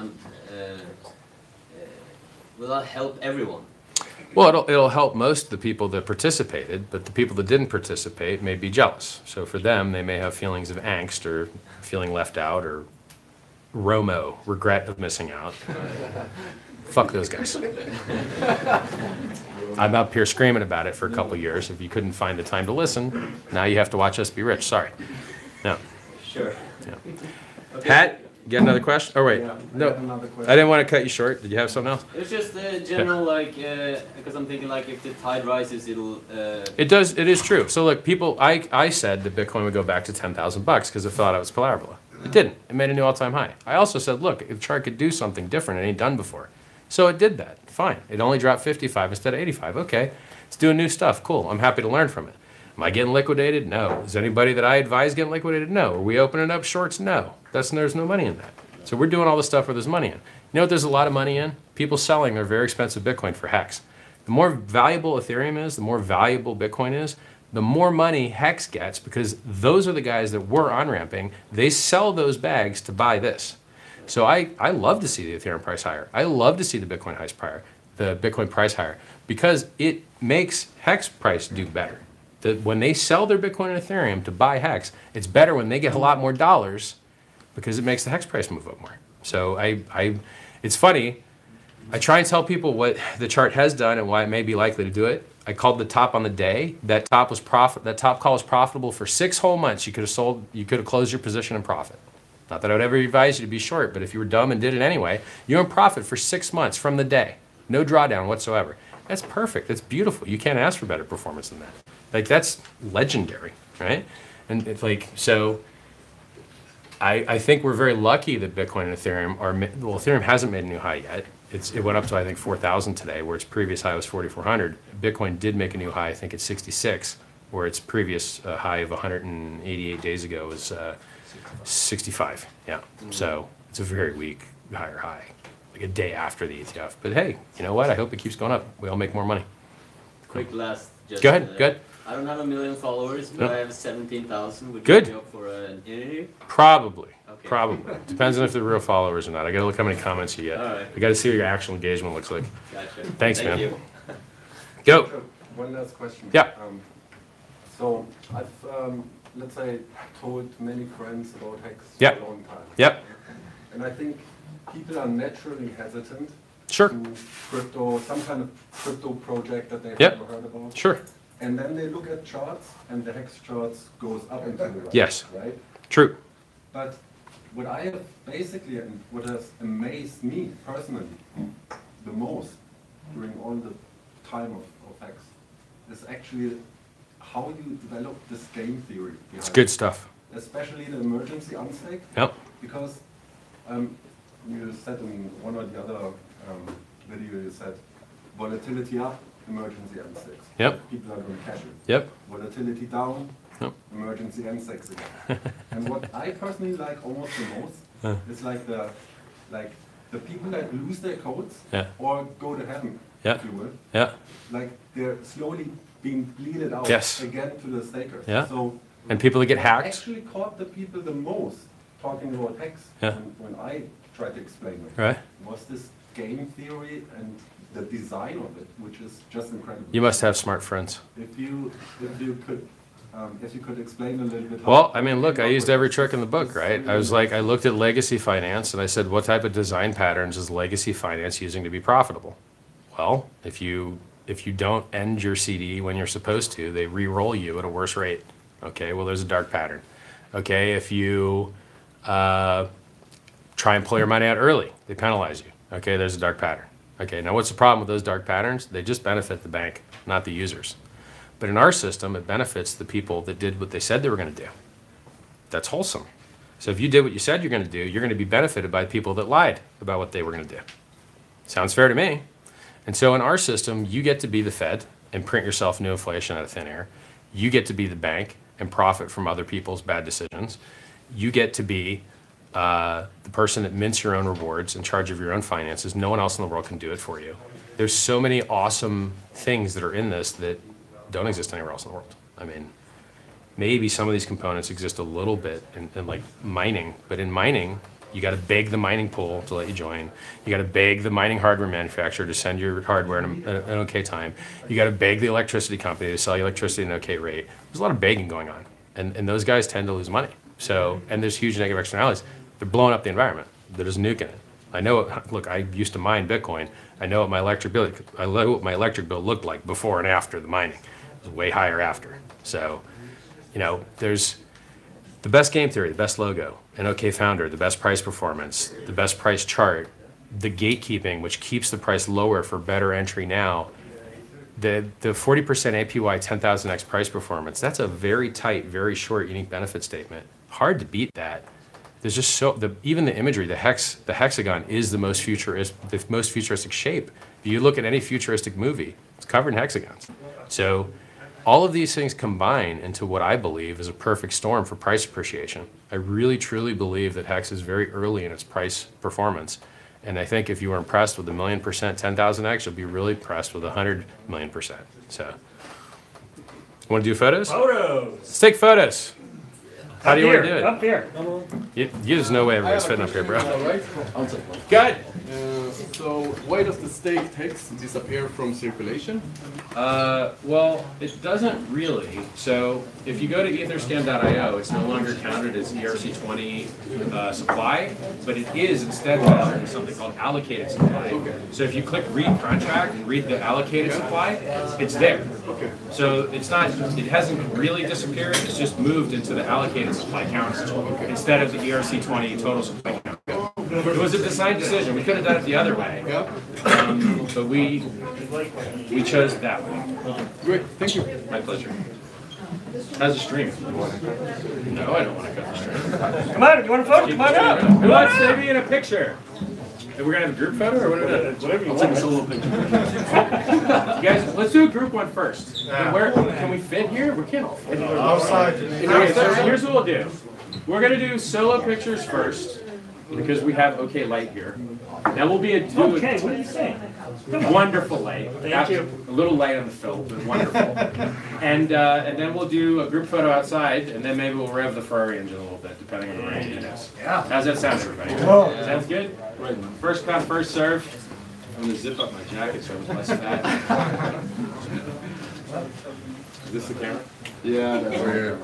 will that help everyone? Well, it'll help most of the people that participated, but the people that didn't participate may be jealous. So for them, they may have feelings of angst or feeling left out or ROMO, regret of missing out. Fuck those guys. I'm up here screaming about it for a couple years. If you couldn't find the time to listen, now you have to watch us be rich. Sorry. No. Sure. Yeah. Okay. Pat, you got another question? Oh, wait. Yeah, No. I didn't want to cut you short. Did you have something else? It was just general, because I'm thinking, like, if the tide rises, it'll... It does. It is true. So, look, people, I said that Bitcoin would go back to 10,000 bucks because I thought it was parabola. It didn't. It made a new all-time high. I also said, look, if the chart could do something different, it ain't done before. So it did that. Fine. It only dropped 55 instead of 85. Okay. It's doing new stuff. Cool. I'm happy to learn from it. Am I getting liquidated? No. Is anybody that I advise getting liquidated? No. Are we opening up shorts? No. There's no money in that. So we're doing all the stuff where there's money in. You know what there's a lot of money in? People selling their very expensive Bitcoin for HEX. The more valuable Ethereum is, the more valuable Bitcoin is, the more money HEX gets because those are the guys that we're on-ramping. They sell those bags to buy this. So I love to see the Ethereum price higher. I love to see the Bitcoin price higher because it makes HEX price do better. When they sell their Bitcoin and Ethereum to buy HEX, it's better when they get a lot more dollars because it makes the HEX price move up more. So it's funny. I try and tell people what the chart has done and why it may be likely to do it. I called the top on the day. That top call was profitable for 6 whole months. You could have closed your position in profit. Not that I would ever advise you to be short, but if you were dumb and did it anyway, you're in profit for 6 months from the day. No drawdown whatsoever. That's perfect. That's beautiful. You can't ask for better performance than that. Like, that's legendary, right? And it's like, so I think we're very lucky that Bitcoin and Ethereum are, well, Ethereum hasn't made a new high yet. It went up to, I think, 4,000 today, where its previous high was 4,400. Bitcoin did make a new high, I think, at 66, where its previous high of 188 days ago was 65. Yeah. So it's a very weak higher high, like a day after the ETF. But hey, you know what? I hope it keeps going up. We all make more money. Quick last. Just, go ahead. Good. I don't have 1 million followers, but I have 17,000. Would Good. you be up for an interview? Probably. Okay. Probably. Depends on if they're real followers or not. I got to look how many comments you get. All right. I got to see what your actual engagement looks like. Gotcha. Thanks, Thank man. You. Go. One last question. Yeah. So I've let's say, told many friends about HEX Yep. for a long time. Yep. And I think people are naturally hesitant Sure. to crypto, some kind of crypto project that they've Yep. never heard about. Sure. And then they look at charts, and the HEX charts goes up and to the right. Yes. Right? True. But what I have basically, and what has amazed me personally the most during all the time of HEX, is actually how you develop this game theory. It's good stuff. Especially the emergency unstake. Yep. Because you said in one or the other video, you said volatility up, emergency unstakes. Yep. People are going to cash it. Yep. Volatility down, yep. Emergency unstakes again. And what I personally like almost the most is like the people that lose their codes or go to heaven, if you will. Yeah. Like they're slowly being bleeded out again to the stakers. Yeah. So and people that get hacked. Actually caught the people the most talking about HEX when I tried to explain it. Right. Was this game theory and the design of it, which is just incredible. You must have smart friends. If you could explain a little bit. Well, I mean, look, I used every trick in the book, right? I was like, I looked at legacy finance and I said, what type of design patterns is legacy finance using to be profitable? Well, if you don't end your CD when you're supposed to, they re-roll you at a worse rate. Okay, well, there's a dark pattern. Okay, if you try and pull your money out early, they penalize you. Okay, there's a dark pattern. Okay, now what's the problem with those dark patterns? They just benefit the bank, not the users. But in our system, it benefits the people that did what they said they were going to do. That's wholesome. So if you did what you said you're going to do, you're going to be benefited by people that lied about what they were going to do. Sounds fair to me. And so in our system, you get to be the Fed and print yourself new inflation out of thin air. You get to be the bank and profit from other people's bad decisions. You get to be the person that mints your own rewards, in charge of your own finances. No one else in the world can do it for you. There's so many awesome things that are in this that don't exist anywhere else in the world. I mean, maybe some of these components exist a little bit in like mining, but in mining, you got to beg the mining pool to let you join. You got to beg the mining hardware manufacturer to send your hardware in an okay time. You got to beg the electricity company to sell you electricity at an okay rate. There's a lot of begging going on, and those guys tend to lose money. So, and there's huge negative externalities. They're blowing up the environment. They're just nuking it. I know. Look, I used to mine Bitcoin. I know what my electric bill. I know what my electric bill looked like before and after the mining. It was way higher after. So, you know, there's the best game theory, the best logo, an OK founder, the best price performance, the best price chart, the gatekeeping, which keeps the price lower for better entry now. The 40% APY 10,000x price performance. That's a very tight, very short, unique benefit statement. Hard to beat that. There's just even the imagery, the hexagon is the most futuristic shape. If you look at any futuristic movie, it's covered in hexagons. So all of these things combine into what I believe is a perfect storm for price appreciation. I really, truly believe that HEX is very early in its price performance. And I think if you were impressed with 1,000,000%, 10,000x, you'll be really impressed with 100,000,000%. So, want to do photos? Photos! Let's take photos. How do you want to do it? Up here. There's no way everybody's fitting up here, bro. Good. So why does the staked HEX disappear from circulation? Well, it doesn't really. So if you go to etherscan.io, it's no longer counted as ERC20 supply, but it is instead counted as something called allocated supply. So if you click read contract and read the allocated supply, it's there. So it's not, it hasn't really disappeared, it's just moved into the allocated supply count instead of the ERC20 total supply count. It was a design decision. We could have done it the other way, but we chose that way. Great, thank you. My pleasure. How's the stream? No, I don't want to cut the stream. Come on, you want a photo? Come on out. Who wants to be in a picture? Are we gonna have a group photo or what are we doing? Whatever you I'll want. take a solo picture. You guys, let's do a group one first. Where can we fit here? We can't all fit. Outside. Okay, so here's what we'll do. We're gonna do solo pictures first because we have okay light here. Then we'll Okay, what do you say? Wonderful light. Thank you. A little light on the film, but wonderful. and then we'll do a group photo outside, and then maybe we'll rev the Ferrari engine a little bit, depending on the rain it is. Yeah. How's that sound, everybody? Oh. Sounds good? First come, first serve. I'm going to zip up my jacket so it's less fat. Is this the camera? Yeah, that's weird.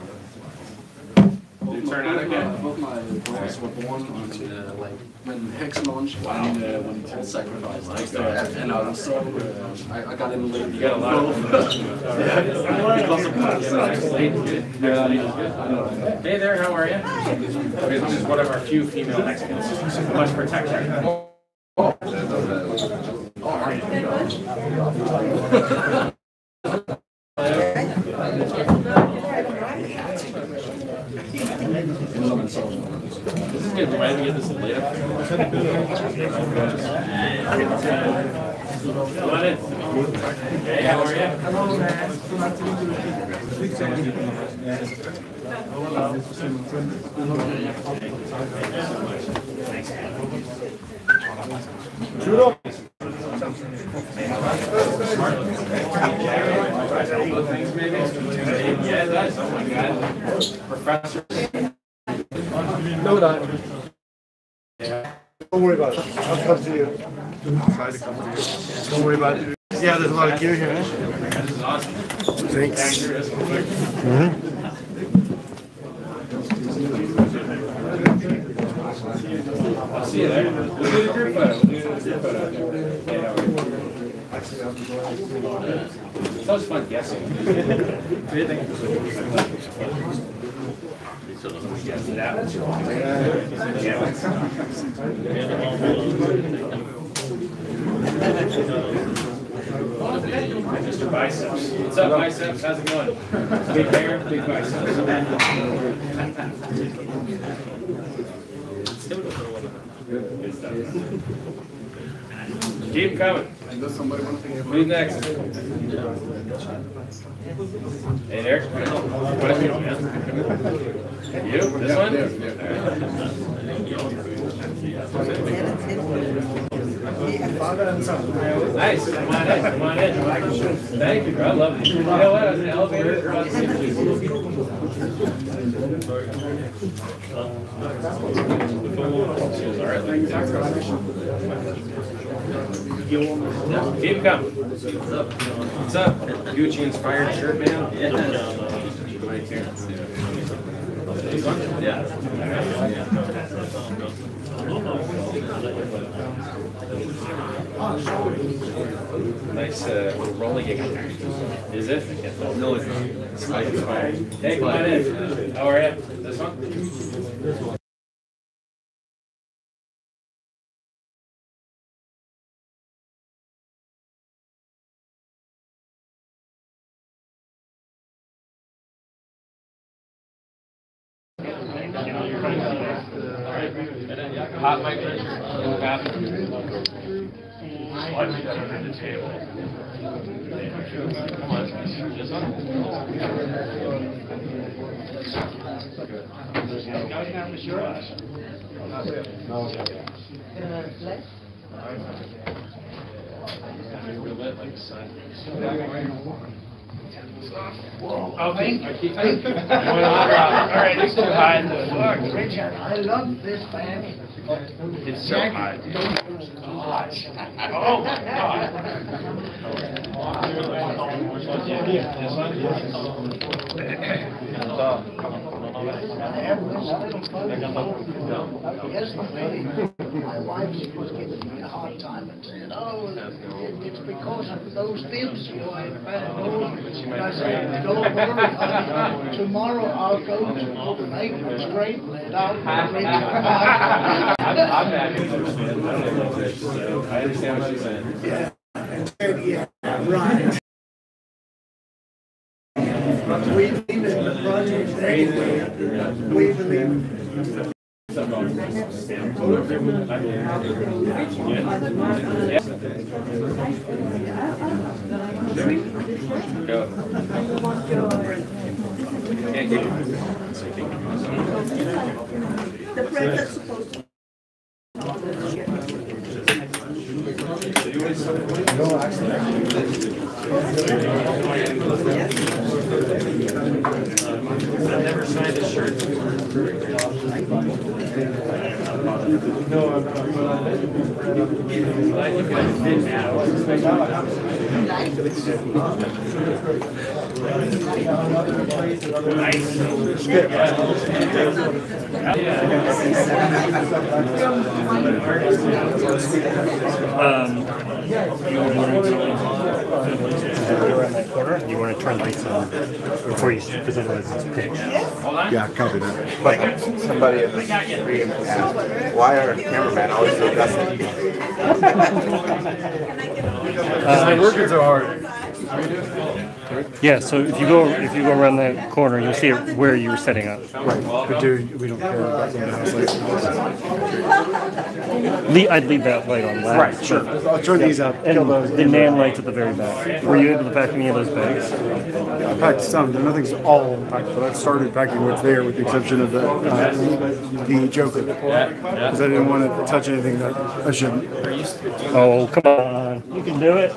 both my daughters were born on like when HEX launched and when Paul sacrificed. And also I got in late. You got a lot of because of Hey there, how are you? This is one of our few female Mexicans. We must protect her. This is good. Do I have to get this later? Come on in. Hey, how are you? Yeah, it does. Oh my God. Professor. No, that. Don't worry about it. I'll come to you. Try to come to you. Don't worry about it. Yeah, there's a lot of gear here. This is awesome. Thanks. I'll see you there. We'll do the group photo. It's always fun guessing. Mr. Biceps. What's up, Biceps? How's it going? Big hair, big biceps. Good stuff. Keep coming. Who's next? Hey there. What is it? You? This one? Nice. Come on in. Come on in. Thank you, bro. I love it. You know what? I was in the elevator. Keep coming. What's up? Gucci inspired shirt, man? Yeah. Nice little rolling you got there. Is it? No, it's not. It's like inspired. Hey, come on in. How are you? This one? Hot mic in the bathroom. Slightly better than the table. Come on. This one? Okay, I keep all right, it's too high. Look, Richard, I love this band. It's so high. Oh my God. Yesterday, my wife was giving me a hard time and said, oh, it's because of those deals you have bad news. And I said, don't worry, honey. Tomorrow I'll go to Copenhagen and straighten it out. I'm happy to understand. I understand what you're saying. Yeah, right. We believe in the project anyway. We believe The bread that's supposed to No, actually. I've never signed a shirt. No, I'm glad you guys did now. Around that corner, you want to try and read some before you present it as it's pitched. Yeah, copy that. But somebody in the stream asked, why are cameramen always so dusty? They're working so hard. Yeah, so if you go around that corner, you'll see it where you were setting up. Right, but dude, we don't care about the house lights. I'd leave that light on last. Right, sure. I'll turn these up. And the NAND lights at the very back. Were you able to pack any of those bags? I packed some. Nothing's all packed, but I've started packing what's there, with the exception of the Joker, because I didn't want to touch anything that I shouldn't. Oh, come on! You can do it.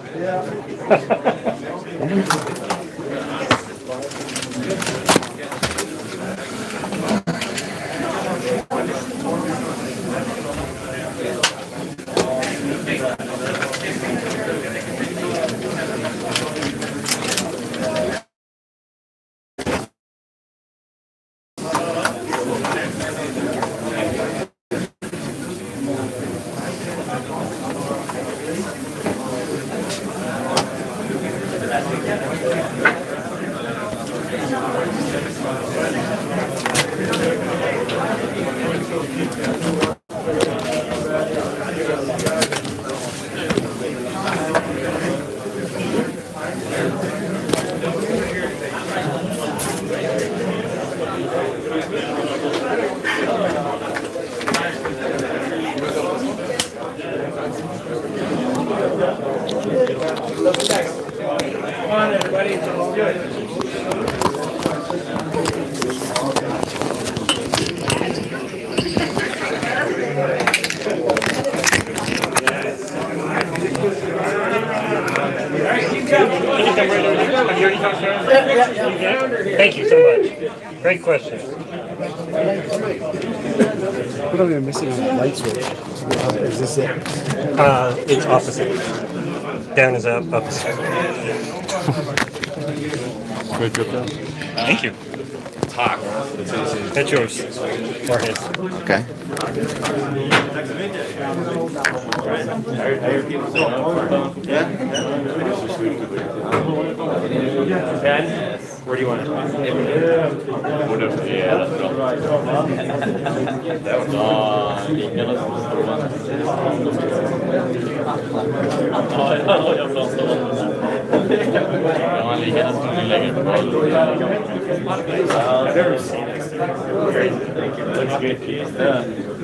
Thank you so much. Great question. What are we missing on the light switch? Is this it? It's opposite. Down is up, up is down. Thank you. Talk. That's yours. Or his. Okay. Ben, where do you want it? Yeah, that's looks good.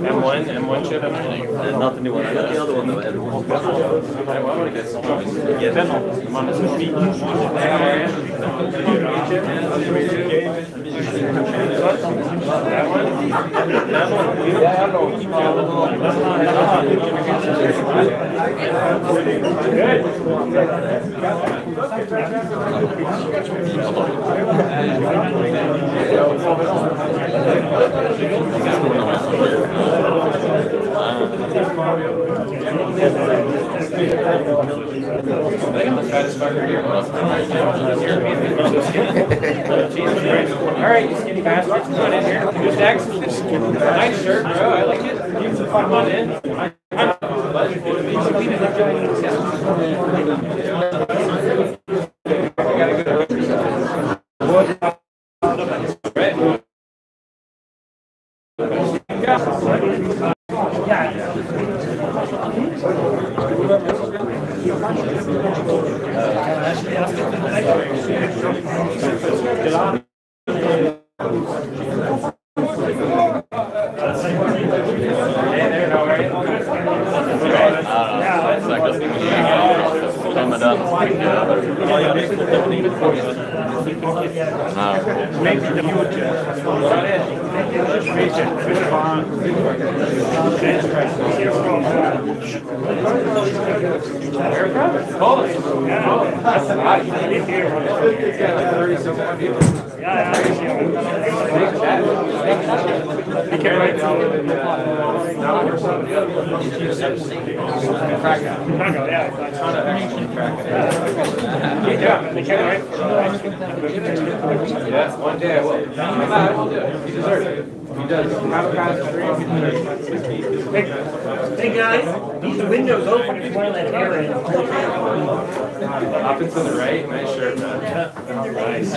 M1 chip. Not the new one. I got the other one though. Everyone. I want to get some. Yeah, I'm on this one. That one? Alright, you skinny bastards, come on in here. Good Dex. Nice shirt, bro. I like it. Come on in. Yeah, one day I will. I will do it. You deserve it. He does. Hey guys, these windows open if you want to let air in. Up and to the right, nice shirt, man. Nice.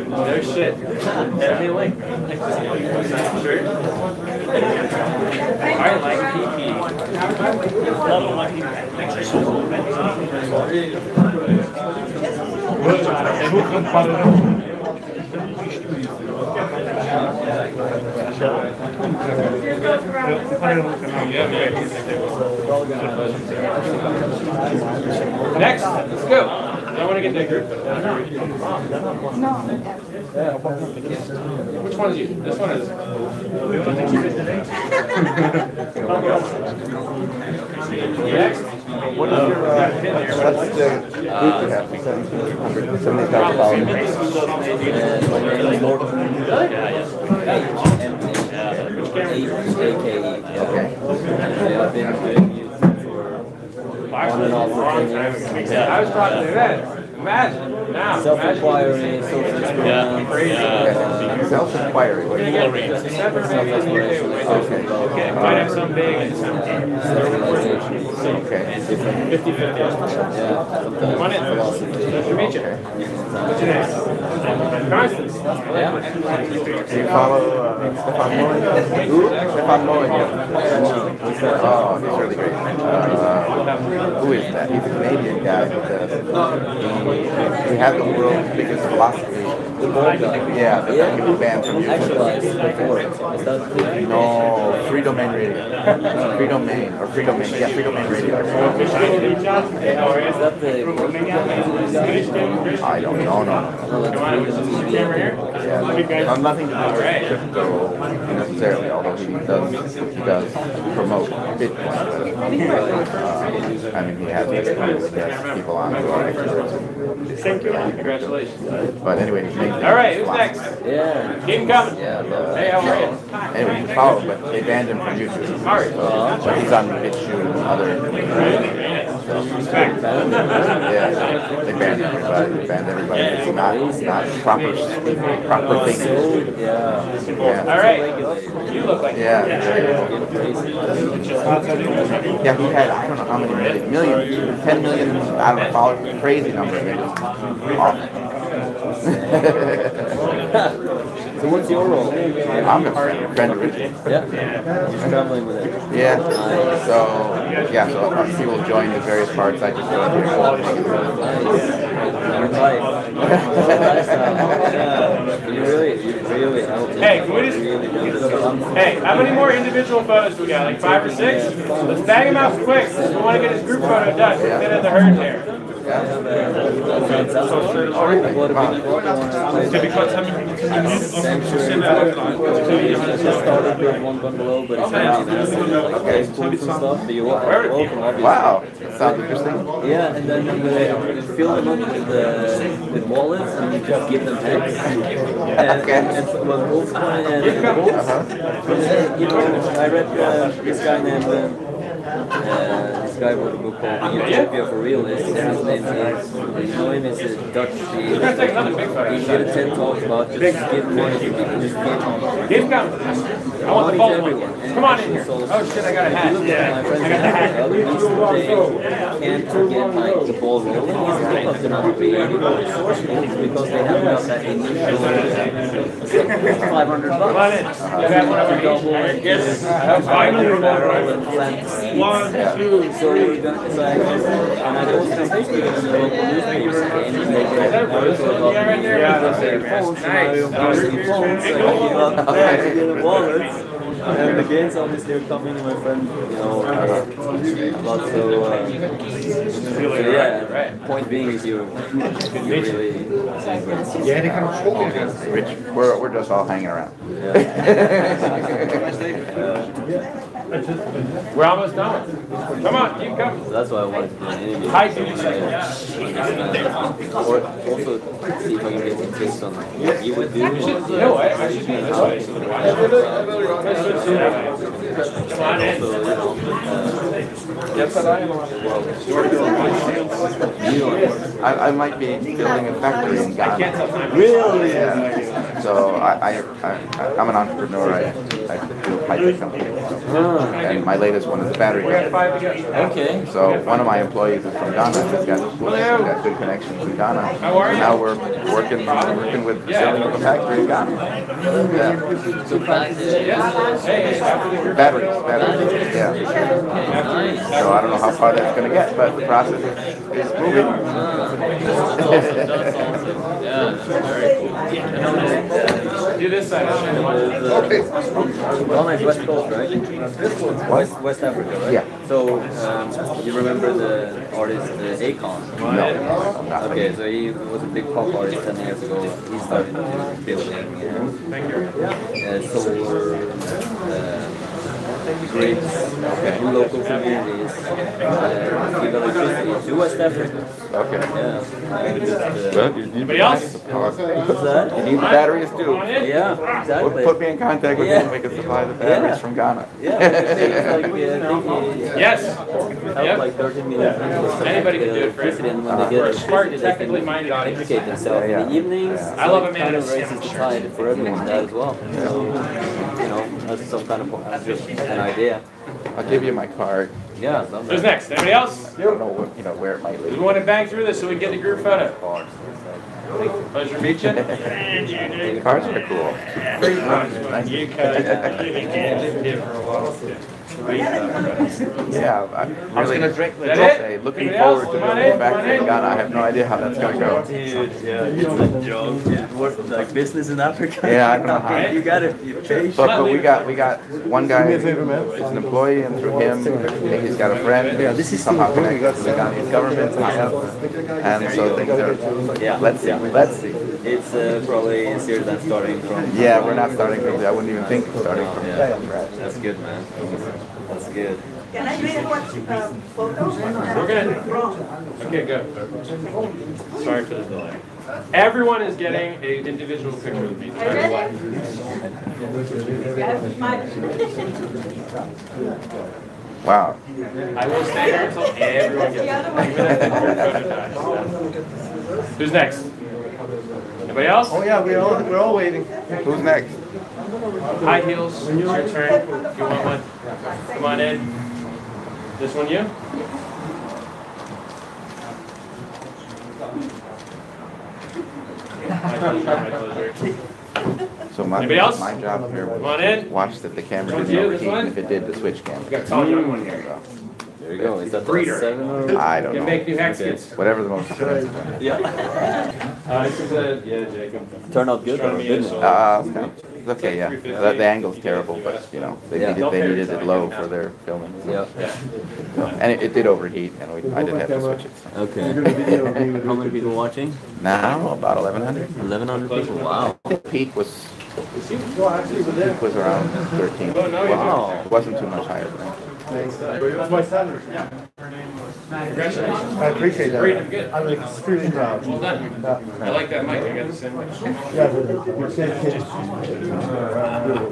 No shit. Send me a link. Shirt. I like PP. Next, let's go. I want to get that group. Which one is you? This one is. HEX? What is your, what's the group you have? 70,000 followers. I've been doing YouTube for on and off for 10 years. I was talking to that. Imagine now. Self-inquiry, social experiment. Self-inquiry. What do you mean? Self-exploration. Okay. Might have some big and some. Okay. 50-50. Yeah. Come on in. Nice to meet you. What's your name? Constance. Do you follow Stefan Moy? Who? Stefan Moy. Oh, he's really great. Who is that? He's a Canadian guy. He had the world's biggest philosophy. The bald guy. Yeah, but that can be banned from YouTube. Actualized before. Is that no, Free Domain Radio. Free Domain, or Free Domain, yeah, Free Domain Radio. Is that the I don't know, no. Yeah, nothing to do with crypto necessarily, although he does promote Bitcoin. I mean, he has people on who are experts. Thank you. Congratulations. But anyway, he's making. All right, who's next? Yeah. Keep him coming. Yeah. Hey, how are you? Anyway, he followed, but they banned him from YouTube. Sorry. But he's on BitChute and other. Yeah, they banned everybody. They banned everybody. It's not proper things. Yeah. All right. You look like. Yeah. Yeah, he had, I don't know how many million, 10 million, I don't know, followers, crazy number. It was awful. So what's your role? I'm a friend of Richard. Yeah. You're traveling with it. Yeah. So people join the various parts. I just go through. Your life. Yeah. You really help. Hey, can we just? Hey, how many more individual photos we got? Like 5 or 6? Let's bag them out quick. We want to get his group photo done. We're fit in the herd here. Wow, that sounds interesting. Yeah, and then you fill them up with wallets and you just give them HEX. And well, PulseCoin and you know, I read this guy named this guy wrote a book called Utopia for Realists. His name is, you know him, is a Dutch. He did a TED talk about just give money to people, just give I want the ball everyone. Come on in here. Oh shit, I got a hat. Yeah, I got the hat. They can't get like the ball rolling because they're not creating because they haven't got that initial $500 to double and finally barrel and plant seeds. So we're going to say, and I was going to say to the local newspaper and they get an article about me because their phones, now you're using phones, so you give up the wallets. And the gains obviously are coming, my friend. You know, lots of. So yeah, point being is you really. Yeah, they kind of Rich, we're just all hanging around. We're almost done. Come on, keep coming. So that's why I wanted to do an interview. Hi, dude. Or also see if I can get some tips on what you would do. No, I should do this way. I might be building a factory in Ghana. Really? Yeah. So I'm an entrepreneur. I do high-tech companies. And my latest one is a battery company. Okay. So one of my employees is from Ghana. He's got good connections in Ghana. And now we're working with building a factory in Ghana. Yeah. So Batteries, yeah. So I don't know how far that's going to get, but the process is moving. Do this side. Ghana is West Coast, right? West Africa, right? Yeah. So you remember the artist Akon? No. Okay, so he was a big pop artist 10 years ago. He started building solar grids in local communities, give electricity to West Africa. Okay. Yeah. Anybody else? What's that? You need the batteries too. Yeah, exactly. Put me in contact with him. We can supply the batteries from Ghana. Yeah. Yes. Help like 13 million people. Anybody can do it for electricity, and when they get electricity, they can educate themselves in the evenings. I love a man kind who of raises the tide for everyone that as well. So, you know, that's some kind of just an idea. I'll give you my card. Yeah. Who's next? Anybody else? I don't know where it might lead. We want to bang through this so we can get the group photo. Pleasure to meet you. The cards are cool. You lived here for a while. Yeah, I'm really looking Anybody forward else? to building a factory in Ghana. I have no idea how that's going to go. Dude, yeah, it's a joke. What, like business in Africa? Yeah, I don't know how. You gotta be patient. But we got one guy is an employee, and through him, he's got a friend who's somehow connected to the Ghanaian government, and so things are. Yeah, let's see. It's probably easier than starting from. Yeah, we're not starting from there. I wouldn't even think of starting from there. That's good, man. That's good. Can I read what photos? We're gonna. Okay, good. Sorry for the delay. Everyone is getting an individual picture of me. Wow. I will stay here until everyone gets it. Who's next? Anybody else? Oh yeah, we're all waiting. Who's next? High heels. It's your turn. If you want one, come on in. This one, you? So my job here was watch that the camera didn't overheat, and if it did, the switch camera. Got a tall young one here. There you go. Is that the 7 or? I don't know. Can make new hex kits. Whatever the most expensive one. Yeah. This is Jacob. Turned out good though, didn't it? Okay, yeah. The angle's terrible, but you know they needed it low for their filming. Yeah. And it did overheat, and I did have to switch it. Okay. How many people watching? Now about 1,100. 1,100 people. Wow. The peak was around 13. Wow. It wasn't too much higher than that. That's my son. Congratulations. I appreciate that. Great, I'm good. I'm extremely proud. Well done. I like that mic. I got the same mic.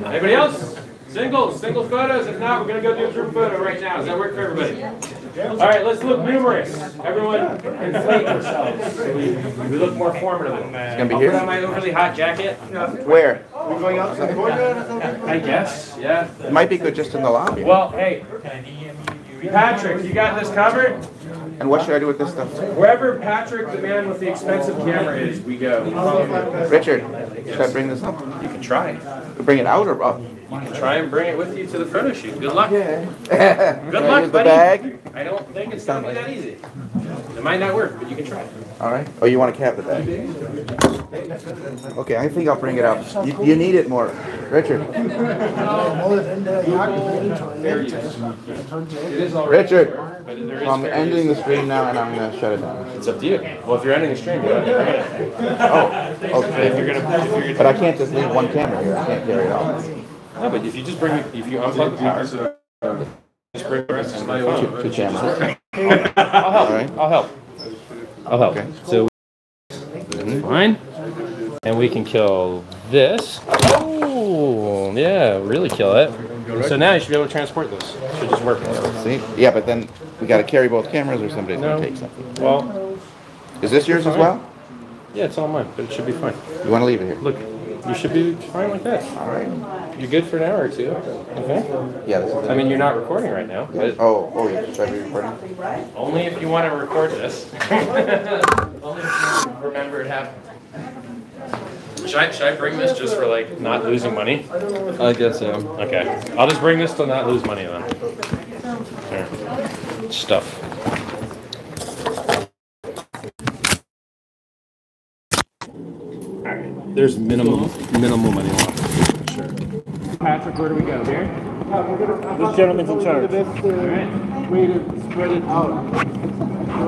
Anybody else? Single photos. If not, we're going to go do a group photo right now. Does that work for everybody? All right, let's look numerous. Everyone inflate yourselves. We look more formidable. It's going to be I'll here? put on my overly hot jacket. Where? We're going out to the courtyard or something? I guess, yeah. It might be good just in the lobby. Well, hey, Patrick, you got this covered? And what should I do with this stuff? Wherever Patrick, the man with the expensive camera is, we go. Richard, should I bring this up? You can try. Bring it out or up? You can try and bring it with you to the photo shoot. Good luck. Yeah. Good luck, use buddy. the bag? I don't think it's going to be that easy. It might not work, but you can try. All right. Oh, you want to cap the bag? Okay, I think I'll bring it up. You need it more. Richard. Richard. I'm ending the stream now and I'm going to shut it down. It's up to you. Well, if you're ending the stream, you're Oh, okay. If you're gonna, but I can't just leave one camera here. I can't carry it all. No, but if you just bring, if you unplug the power, just bring the rest of my phone. Two cameras. I'll help. Right. I'll help. I'll help. Okay. So, fine. And we can kill this. Oh, yeah, really kill it. So now you should be able to transport this. It should just work. See? Yeah, but then we got to carry both cameras or somebody's going to take something. Well, is this yours as well? Yeah, it's all mine, but it should be fine. You want to leave it here? Look, you should be fine like that. All right. You're good for an hour or two. Okay? Yeah. This is I mean, you're not recording right now. But oh, yeah. Should I be recording? Only if you want to record this. Only if you remember it happened. Should I bring this just for like not losing money? I guess so. Okay. I'll just bring this to not lose money then. Here. Stuff. Alright. There's minimal money left. Sure. Patrick, where do we go? Here? This gentleman's in charge. Alright. Way to spread it out. I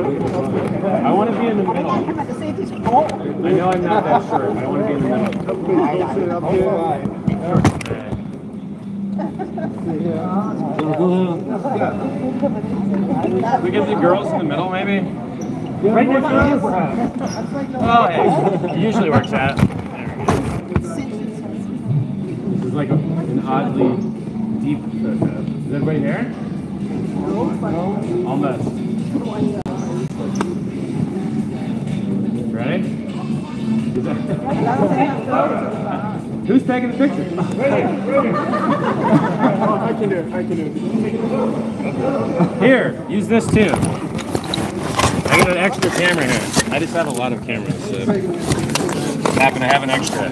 want to be in the middle. I know I'm not that short, but I want to be in the middle. We get the girls in the middle, maybe? Right next to you, perhaps. Oh, hey. It usually works out. This is like an oddly deep. Is everybody here? No. Almost. Ready? Who's taking the picture? I can do it. Here, use this too. I got an extra camera here. I just have a lot of cameras, so I happen to have an extra.